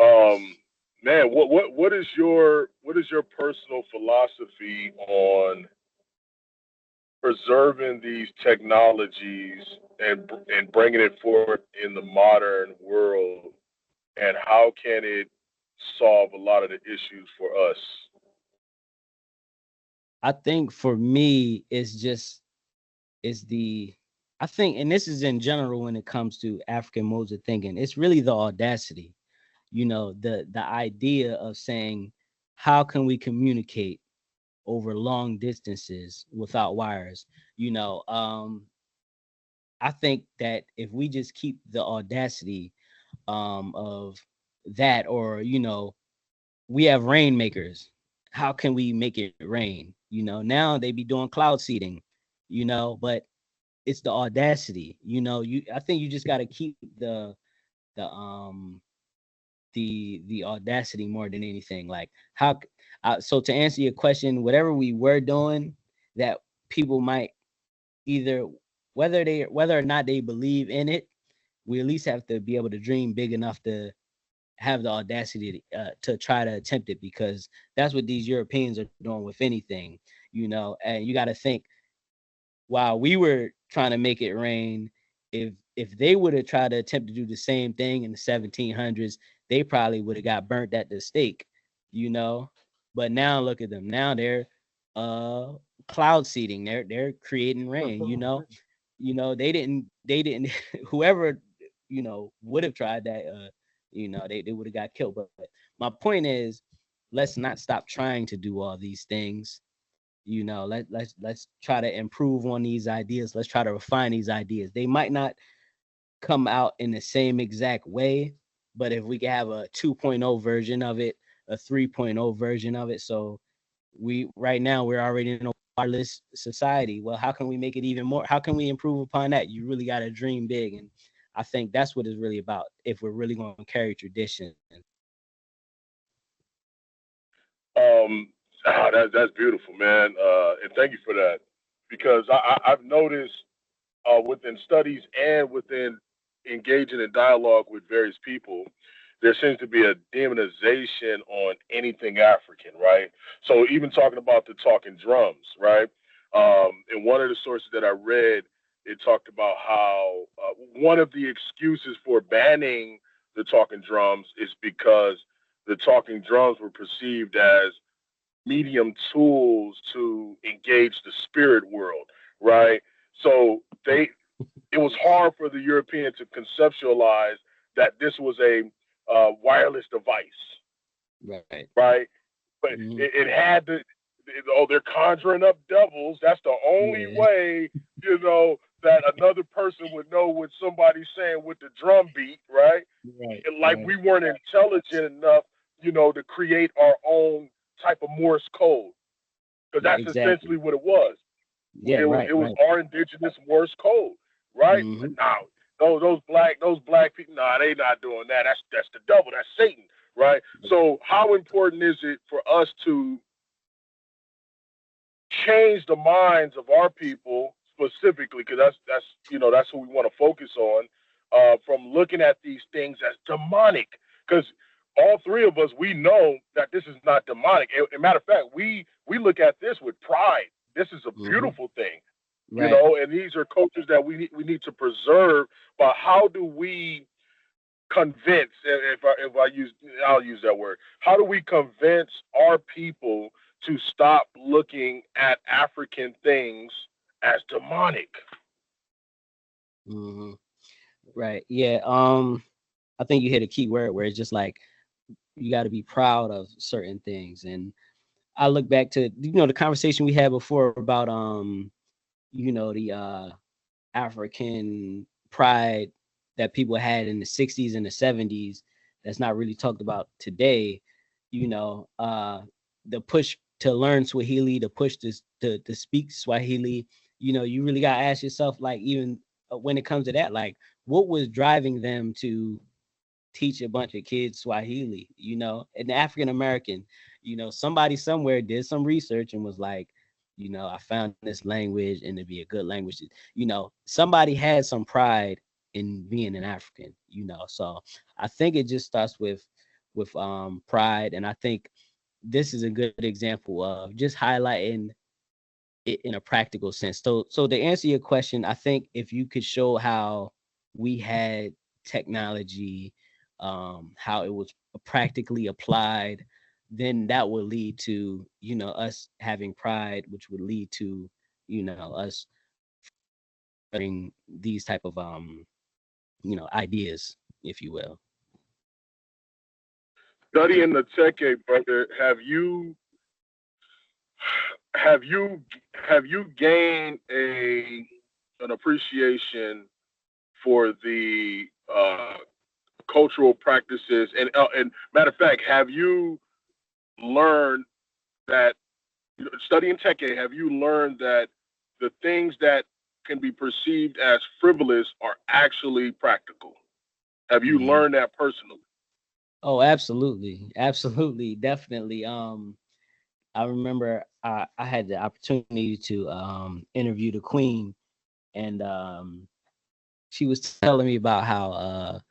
Um, man, what is your personal philosophy on preserving these technologies and bringing it forth in the modern world, and how can it solve a lot of the issues for us? I think for me, it's the I think, and this is in general when it comes to African modes of thinking, it's really the audacity. The idea of saying, how can we communicate over long distances without wires? You know, um, I think that if we just keep the audacity of that, or we have rainmakers. How can we make it rain? Now they be doing cloud seeding, but it's the audacity. I think you just got to keep the um the audacity more than anything. Like so to answer your question, whatever we were doing that people might either, whether or not they believe in it, we at least have to be able to dream big enough to have the audacity to try to attempt it, because that's what these Europeans are doing with anything. And you got to think, while we were trying to make it rain, if they would have tried to attempt to do the same thing in the 1700s, they probably would have got burnt at the stake, you know. But now look at them. Now they're uh cloud seeding. They're creating rain, they didn't whoever would have tried that, they would have got killed. But my point is, let's not stop trying to do all these things. Let's try to improve on these ideas. Let's try to refine these ideas. They might not come out in the same exact way, but if we can have a 2.0 version of it, a 3.0 version of it. So we right now we're already in a wireless society. Well, how can we make it even more? How can we improve upon that? You really got to dream big, and I think that's what it's really about. If we're really going to carry tradition. That's beautiful, man, and thank you for that, because I've noticed within studies and within engaging in dialogue with various people, there seems to be a demonization on anything African, right? So even talking about the talking drums, right? In one of the sources that I read, it talked about how one of the excuses for banning the talking drums is because the talking drums were perceived as medium tools to engage the spirit world, right? So it was hard for the European to conceptualize that this was a wireless device, Right. right? But Mm-hmm. it had oh, they're conjuring up devils. That's the only Yeah. way, that another person would know what somebody's saying with the drum beat, right? Right, And like right. we weren't intelligent enough, to create our own type of Morse code, because Yeah, that's exactly. essentially what it was. Yeah, right, It was right. our indigenous Morse code, right? But Hmm. now those black people, nah, they not doing that. That's the devil. That's Satan, right? So how important is it for us to change the minds of our people specifically? Because that's who we want to focus on, from looking at these things as demonic. Because all three of us, we know that this is not demonic. As a matter of fact, we look at this with pride. This is a Hmm. beautiful thing, Right. and these are cultures that we need to preserve. But how do we convince? I'll use that word. How do we convince our people to stop looking at African things as demonic? Hmm. Right. Yeah. I think you hit a key word where it's just like you got to be proud of certain things. And I look back to the conversation we had before about the African pride that people had in the 60s and the 70s that's not really talked about today. You know, the push to learn Swahili, the push to speak Swahili. You really gotta ask yourself, like, even when it comes to that, like, what was driving them to teach a bunch of kids Swahili, an African American, somebody somewhere did some research and was like, I found this language and it'd be a good language. Somebody had some pride in being an African, So I think it just starts with pride. And I think this is a good example of just highlighting it in a practical sense. So to answer your question, I think if you could show how we had technology, how it was practically applied, then that would lead to us having pride, which would lead to us bring these type of ideas, if you will. Studying the Teke, brother, have you gained an appreciation for the cultural practices, and matter of fact, have you learned that, studying Teke, have you learned that the things that can be perceived as frivolous are actually practical? Have you Mhm. learned that personally? Oh, absolutely, absolutely, definitely. I remember I had the opportunity to interview the Queen, and she was telling me about how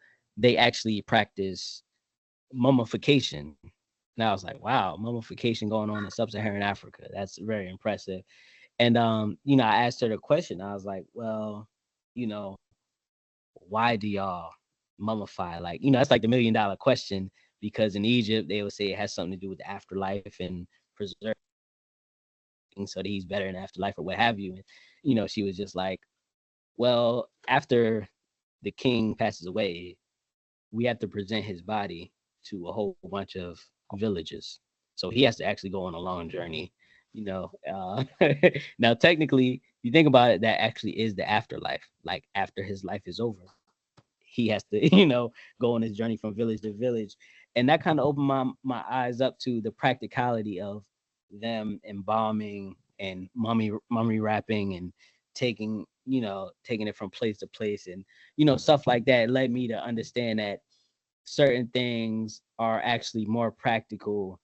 they actually practice mummification. And I was like, wow, mummification going on in sub-Saharan Africa. That's very impressive. And I asked her the question. I was like, well, you know, why do y'all mummify? Like, that's like the $1 million question, because in Egypt they would say it has something to do with the afterlife and preserving so that he's better in afterlife or what have you. And she was just like, well, after the king passes away, we have to present his body to a whole bunch of villages. So he has to actually go on a long journey. Now technically, if you think about it, that actually is the afterlife. Like, after his life is over, he has to, go on his journey from village to village. And that kind of opened my eyes up to the practicality of them embalming and mummy wrapping and taking it from place to place, and stuff like that. It led me to understand that certain things are actually more practical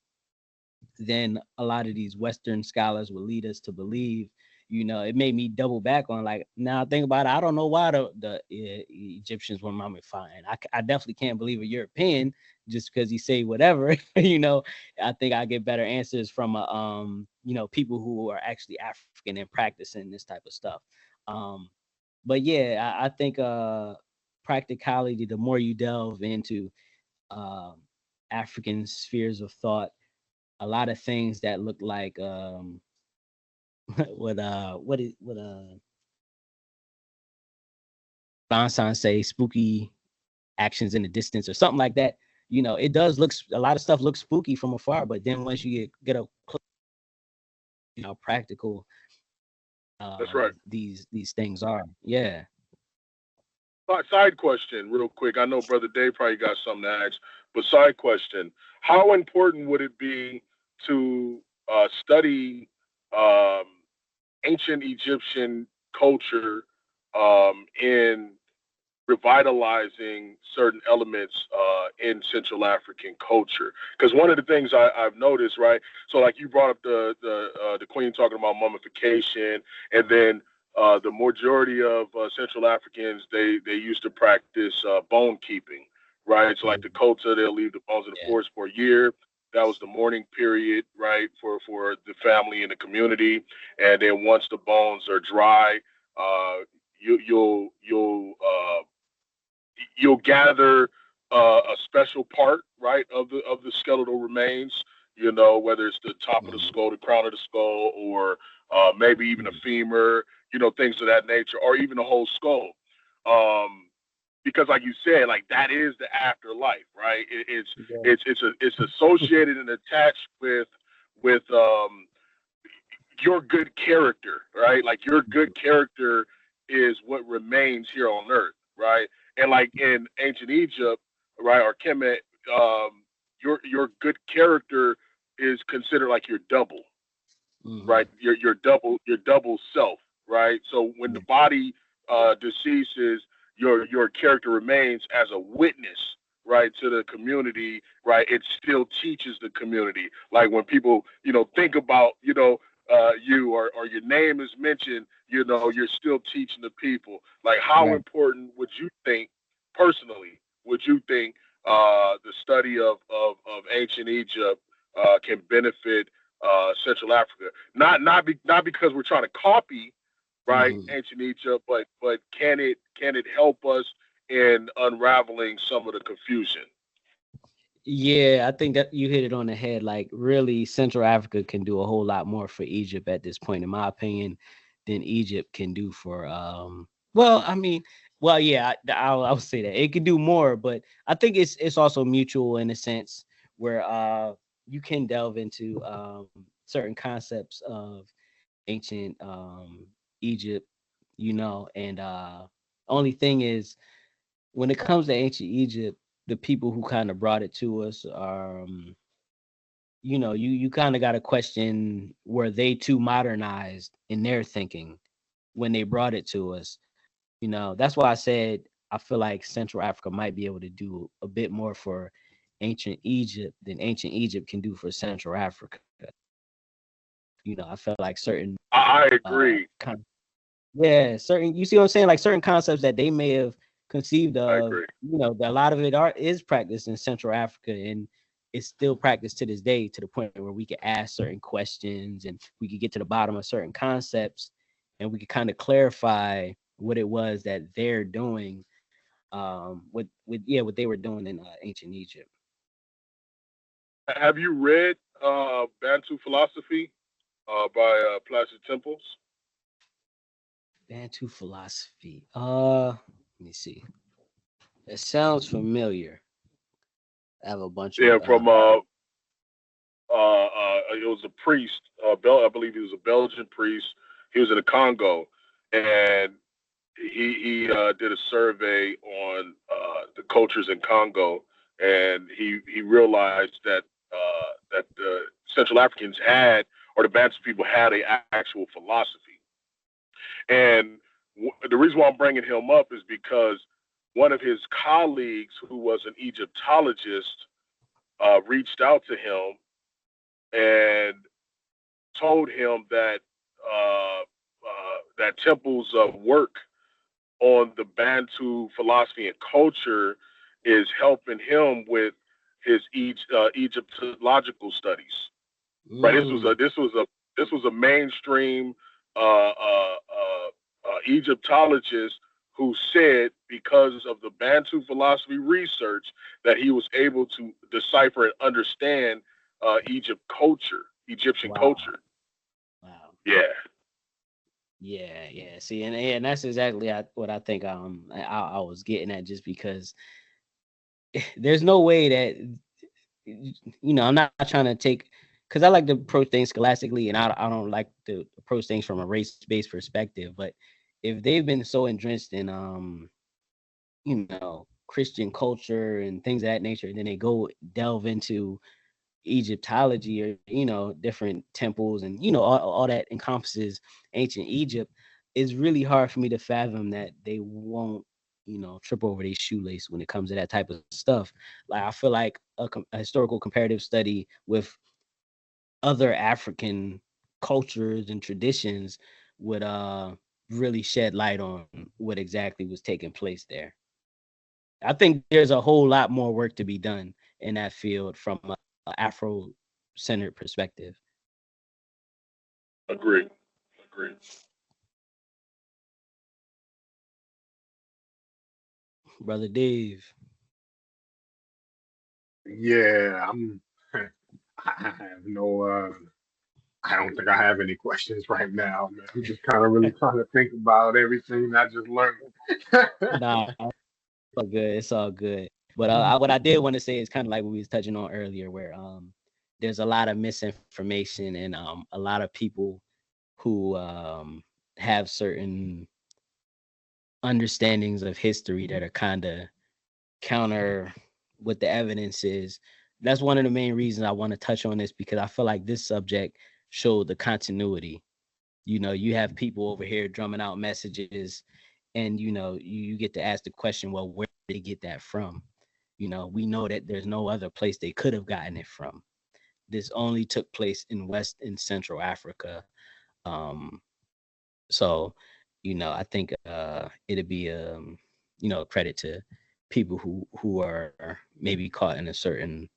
than a lot of these Western scholars would lead us to believe. It made me double back on, like, now think about it. I don't know why the Egyptians were mummifying. I definitely can't believe a European just because he say whatever. I think I get better answers from people who are actually African and practicing this type of stuff. But yeah, I think practicality. The more you delve into um, African spheres of thought, a lot of things that look like what Bonsan say, spooky actions in the distance or something like that. It does look, a lot of stuff looks spooky from afar, but then once you get up close, practical That's right. these things are. Yeah. Side question, real quick. I know Brother Dave probably got something to ask, but side question: how important would it be to study um, ancient Egyptian culture in revitalizing certain elements in Central African culture? Because one of the things I've noticed, right? So, like you brought up the Queen talking about mummification, and then the majority of Central Africans they used to practice bone keeping, right? So, like the Kota, they'll leave the bones in the Yeah. forest for a year. That was the mourning period, right, for the family and the community. And then once the bones are dry, you'll gather a special part, right, of the skeletal remains. You know, whether it's the top of the Mhm. skull, the crown of the skull, or maybe even a Mhm. femur. You know, things of that nature, or even a whole skull. Um, because, like you said, like that is the afterlife, right? Yeah. It's associated and attached with your good character, right? Like your Mhm. good character is what remains here on earth, right? And like in ancient Egypt, right, or Kemet, your good character is considered like your double, Mhm. right? Your double self, right? So when the Yeah. body deceases, your character remains as a witness, right, to the community, right? It still teaches the community. Like when people, think about, you or your name is mentioned, you're still teaching the people. Like how Right. important would you think, personally, would you think the study of ancient Egypt can benefit Central Africa? Not because we're trying to copy, right, Mhm. ancient Egypt, but can it help us in unraveling some of the confusion? Yeah, I think that you hit it on the head. Like, really, Central Africa can do a whole lot more for Egypt at this point, in my opinion, than Egypt can do for. Well, I mean, well, yeah, I'll say that it can do more, but I think it's also mutual in a sense where you can delve into certain concepts of ancient Egypt, and only thing is when it comes to ancient Egypt, the people who kind of brought it to us are, you kind of got to question, were they too modernized in their thinking when they brought it to us? That's why I said I feel like Central Africa might be able to do a bit more for ancient Egypt than ancient Egypt can do for Central Africa. I felt like certain I uh agree. yeah, certain, you see what I'm saying? Like certain concepts that they may have conceived I of, agree. that a lot of it is practiced in Central Africa, and it's still practiced to this day, to the point where we could ask certain questions and we could get to the bottom of certain concepts, and we could kind of clarify what it was that they're doing, what they were doing in ancient Egypt. Have you read Bantu Philosophy by Placid Temples? Bantu philosophy. Let me see. It sounds familiar. I have a bunch of Yeah, from it was a priest. I believe he was a Belgian priest. He was in the Congo, and he did a survey on the cultures in Congo, and he realized that the Central Africans had, or the Bantu people had, a actual philosophy. And the reason why I'm bringing him up is because one of his colleagues, who was an Egyptologist, reached out to him and told him that Temple's work on the Bantu philosophy and culture is helping him with his Egyptological studies. Right. mm, This was a mainstream Egyptologist who said, because of the Bantu philosophy research, that he was able to decipher and understand Egyptian wow. culture. Wow. Yeah, Yeah, yeah. See, and that's exactly what I think I was getting at, just because there's no way that I'm not trying to take because I like to approach things scholastically, and I don't like to approach things from a race-based perspective. But if they've been so entrenched in Christian culture and things of that nature, and then they go delve into Egyptology or different temples and all that encompasses ancient Egypt, it's really hard for me to fathom that they won't trip over their shoelace when it comes to that type of stuff. Like I feel like a historical comparative study with other African cultures and traditions would really shed light on what exactly was taking place there. I think there's a whole lot more work to be done in that field from a Afro-centered perspective. Agreed. Agreed. Brother Dave. Yeah, I have no. I don't think I have any questions right now, man. I'm just kind of really trying to think about everything I just learned. Nah, it's all good. It's all good. But what I did want to say is kind of like what we was touching on earlier, where there's a lot of misinformation and a lot of people who have certain understandings of history that are kind of counter what the evidence is. That's one of the main reasons I want to touch on this, because I feel like this subject showed the continuity. You have people over here drumming out messages, and you get to ask the question, well, where did they get that from? We know that there's no other place they could have gotten it from. This only took place in West and Central Africa. So I think it'd be credit to people who are maybe caught in a certain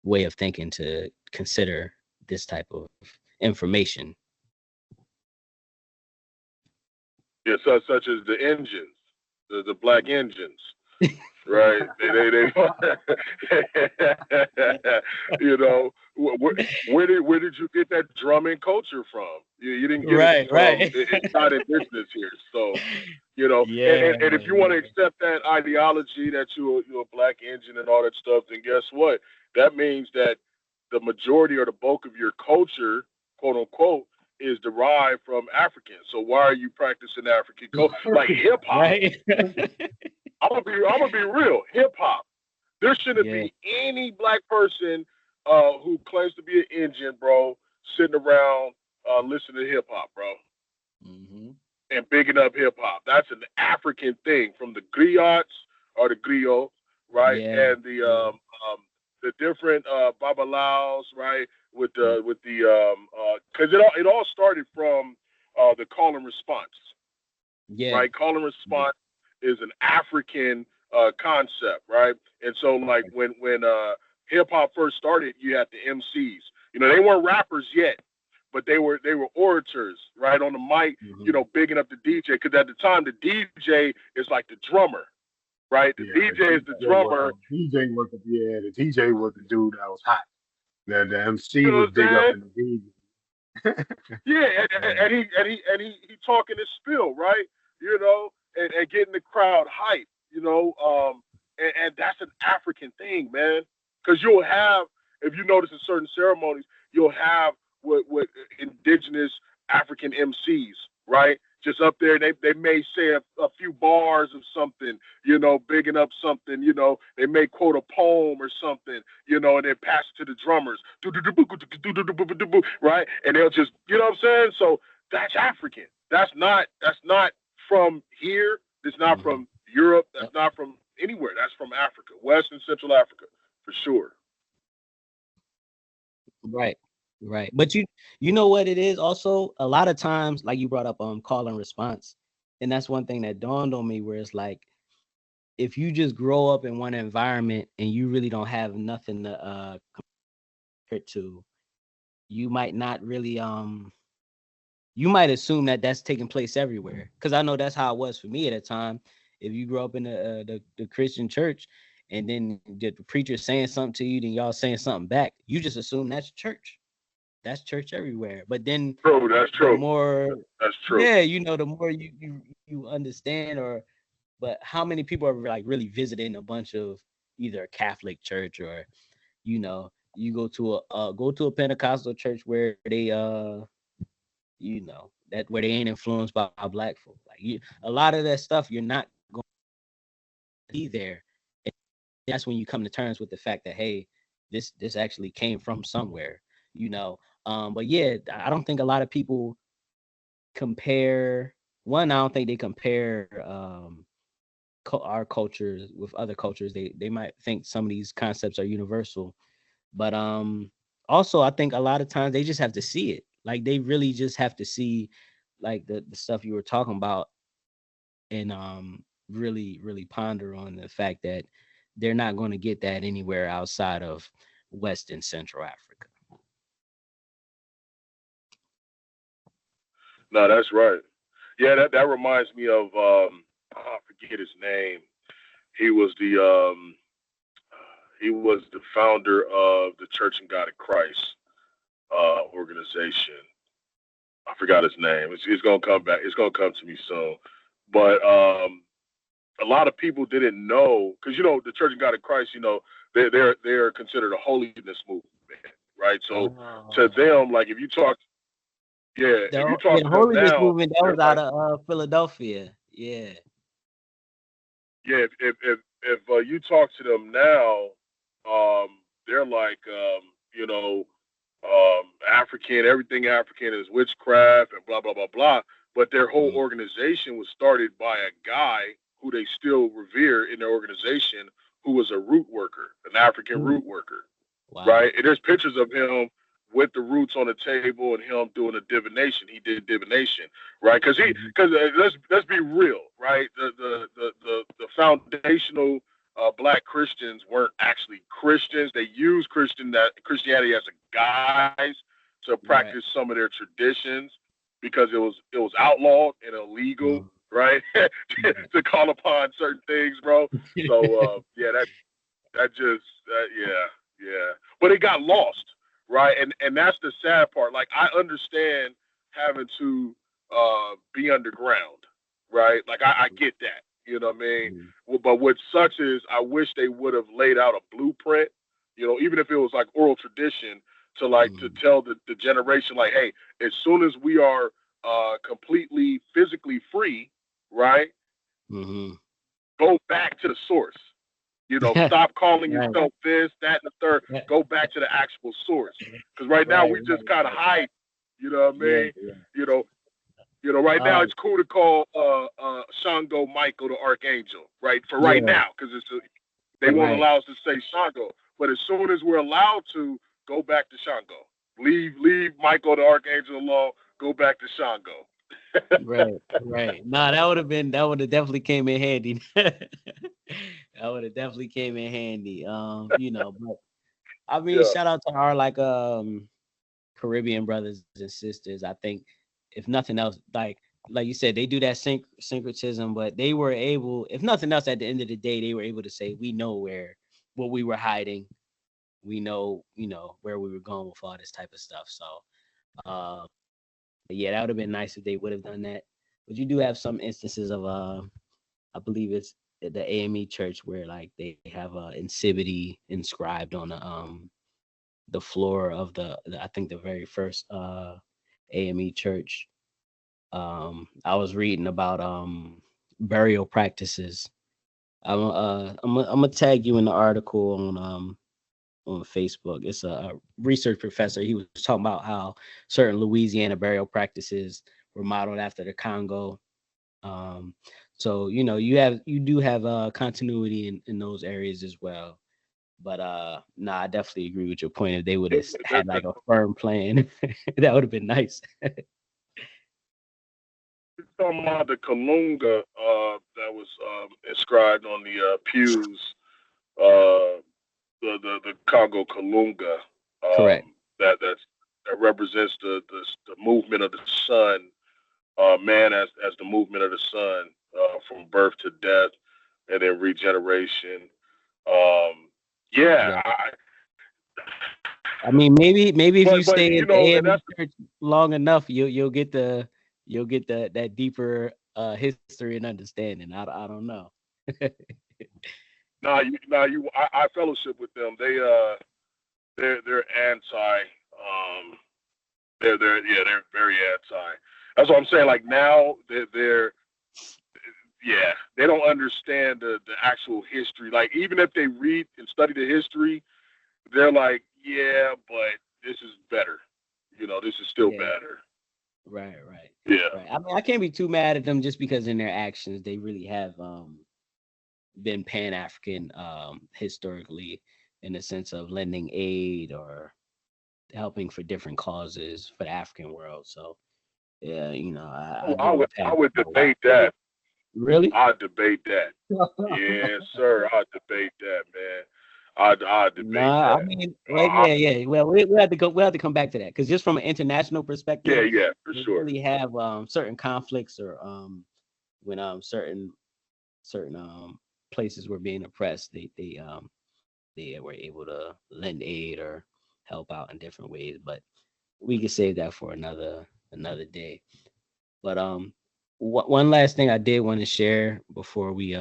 way of thinking to consider this type of information. Yeah, such as the engines, the black engines, right? Where did you get that drumming culture from? You didn't get it Right, from. right. It's not indigenous here, so Yeah, and if you want to accept that ideology that you're a black engine and all that stuff, then guess what? That means that the majority or the bulk of your culture, quote unquote, is derived from Africans. So why are you practicing African culture like hip hop? right. I'm gonna be real. Hip hop. There shouldn't Yeah. be any black person who claims to be an Indian, bro, sitting around listening to hip hop, bro, Mm-hmm. and bigging up hip hop. That's an African thing from the griots or the griot, right? Yeah. And Yeah. the different babalaos, right? Mm. With the because it all started from the call and response, Yeah. right? Call and response is an African concept, right? And so like when hip hop first started, you had the MCs. They weren't rappers yet, but they were orators, right, on the mic, Mm-hmm. bigging up the DJ. Because at the time, the DJ is like the drummer, right? The Yeah, DJ is the drummer. the DJ was the dude that was hot. The MC You know was what big up I'm saying? in the DJ. Yeah, Yeah. and he talking his spill, right? And getting the crowd hype, and that's an African thing, man. Because you'll have, if you notice in certain ceremonies, you'll have what indigenous African MCs, right? Just up there, they may say a few bars of something, bigging up something, they may quote a poem or something, and then pass it to the drummers, right? And they'll just, you know what I'm saying? So that's African. That's not from here. It's not Mm-hmm. from Europe. Yep. That's not from anywhere. That's from Africa, West and Central Africa, for sure. Right. Right. But you know what it is also, a lot of times, like you brought up call and response. And that's one thing that dawned on me, where it's like, if you just grow up in one environment and you really don't have nothing to compare it to, you might not really you might assume that that's taking place everywhere. Because I know that's how it was for me at a time. If you grew up in the Christian church, and then the preacher saying something to you, then y'all saying something back, you just assume that's church. That's church everywhere. But then True. That's the true. more, That's true. yeah, the more you understand, or but how many people are like really visiting a bunch of either Catholic church or You go to a Pentecostal church where they that where they ain't influenced by black folk. Like a lot of that stuff you're not going to be there. And that's when you come to terms with the fact that hey, this actually came from somewhere, you know. But yeah, I don't think a lot of people compare. One, I don't think they compare our cultures with other cultures. They might think some of these concepts are universal, but also I think a lot of times they just have to see it. Like they really just have to see like the stuff you were talking about and really ponder on the fact that they're not going to get that anywhere outside of West and Central Africa. No, that's right. Yeah, that reminds me of I forget his name. He was the he was the founder of the Church and God of Christ organization. I forgot his name. It's gonna come back. It's gonna come to me soon. But a lot of people didn't know because the Church of God of Christ, they're considered a holiness movement, right? So to Oh, them, like if you talk the to them holiness now, movement that they're was out like, of Philadelphia. Yeah. yeah, if you talk to them now, they're like, African, everything African is witchcraft and blah blah blah blah. But their whole Mm. organization was started by a guy who they still revere in their organization, who was a root worker, an African Mm. root worker, Wow. right? And there's pictures of him with the roots on the table and him doing a divination. He did divination, right? Mhm. Because let's be real, right? The foundational black Christians weren't actually Christians. They used Christianity as a guise to Right. practice some of their traditions because it was outlawed and illegal, Mm. right? To call upon certain things, bro. So yeah, that just yeah. But it got lost, right? And that's the sad part. Like I understand having to be underground, right? Like I get that. You know what I mean? Mhm. Well, but what sucks is I wish they would have laid out a blueprint, even if it was like oral tradition to Mhm. tell the generation like, hey, as soon as we are completely physically free, right? Mhm. Go back to the source. Stop calling Right. yourself this, that, and the third. Yeah. Go back to the actual source. Because right now Right. we just kind of Right. hide. You know what I Yeah. mean? Yeah. You know, right now Um. it's cool to call Shango Michael the Archangel, right? For right Yeah. now, because they won't Right. allow us to say Shango. But as soon as we're allowed to, go back to Shango. Leave Michael the Archangel alone. Go back to Shango. Right. Right. Nah, that would have definitely came in handy. That would have definitely came in handy. But I mean, Yeah. shout out to our like Caribbean brothers and sisters. I think if nothing else, like you said, they do that syncretism, but they were able, if nothing else, at the end of the day, they were able to say, we know what we were hiding. We know, where we were going with all this type of stuff. So, uh, yeah, that would have been nice if they would have done that. But you do have some instances of, I believe it's the AME church where like they have incivity inscribed on the floor of I think the very first AME church. I was reading about burial practices. I'm gonna tag you in the article on Facebook. It's a research professor. He was talking about how certain Louisiana burial practices were modeled after the Congo. Um, so you do have continuity in those areas as well. But nah, I definitely agree with your point. If they would have had like a firm plan, that would have been nice. Talking about the Kalunga that was inscribed on the pews, uh, the Congo Kalunga, Correct. that represents the movement of the sun, man as the movement of the sun from birth to death, and then regeneration. Um, yeah, Right. I mean, maybe if you but stay in the and AME that's church long enough, you'll get that deeper history and understanding. I don't know. I fellowship with them. they're anti. They're very anti. That's what I'm saying. Like now they're yeah, they don't understand the actual history. Like even if they read and study the history, they're like, yeah, but this is better. This is still Yeah. better. Right, right, Yeah. right. I mean, I can't be too mad at them just because in their actions they really have been Pan African historically in the sense of lending aid or helping for different causes for the African world. So yeah, I Oh, give them a I pass. would debate that. Really? I'd debate that. Yes, sir. I'd debate that, man. I'd debate Nah, I that. mean, well, I, yeah, yeah. Well, we have to go. We have to come back to that because just from an international yeah, perspective, yeah, for we sure. really have certain conflicts or when certain places were being oppressed, they were able to lend aid or help out in different ways. But we could save that for another day. But one last thing I did want to share before we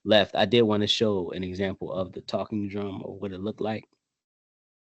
left, I did want to show an example of the talking drum or what it looked like.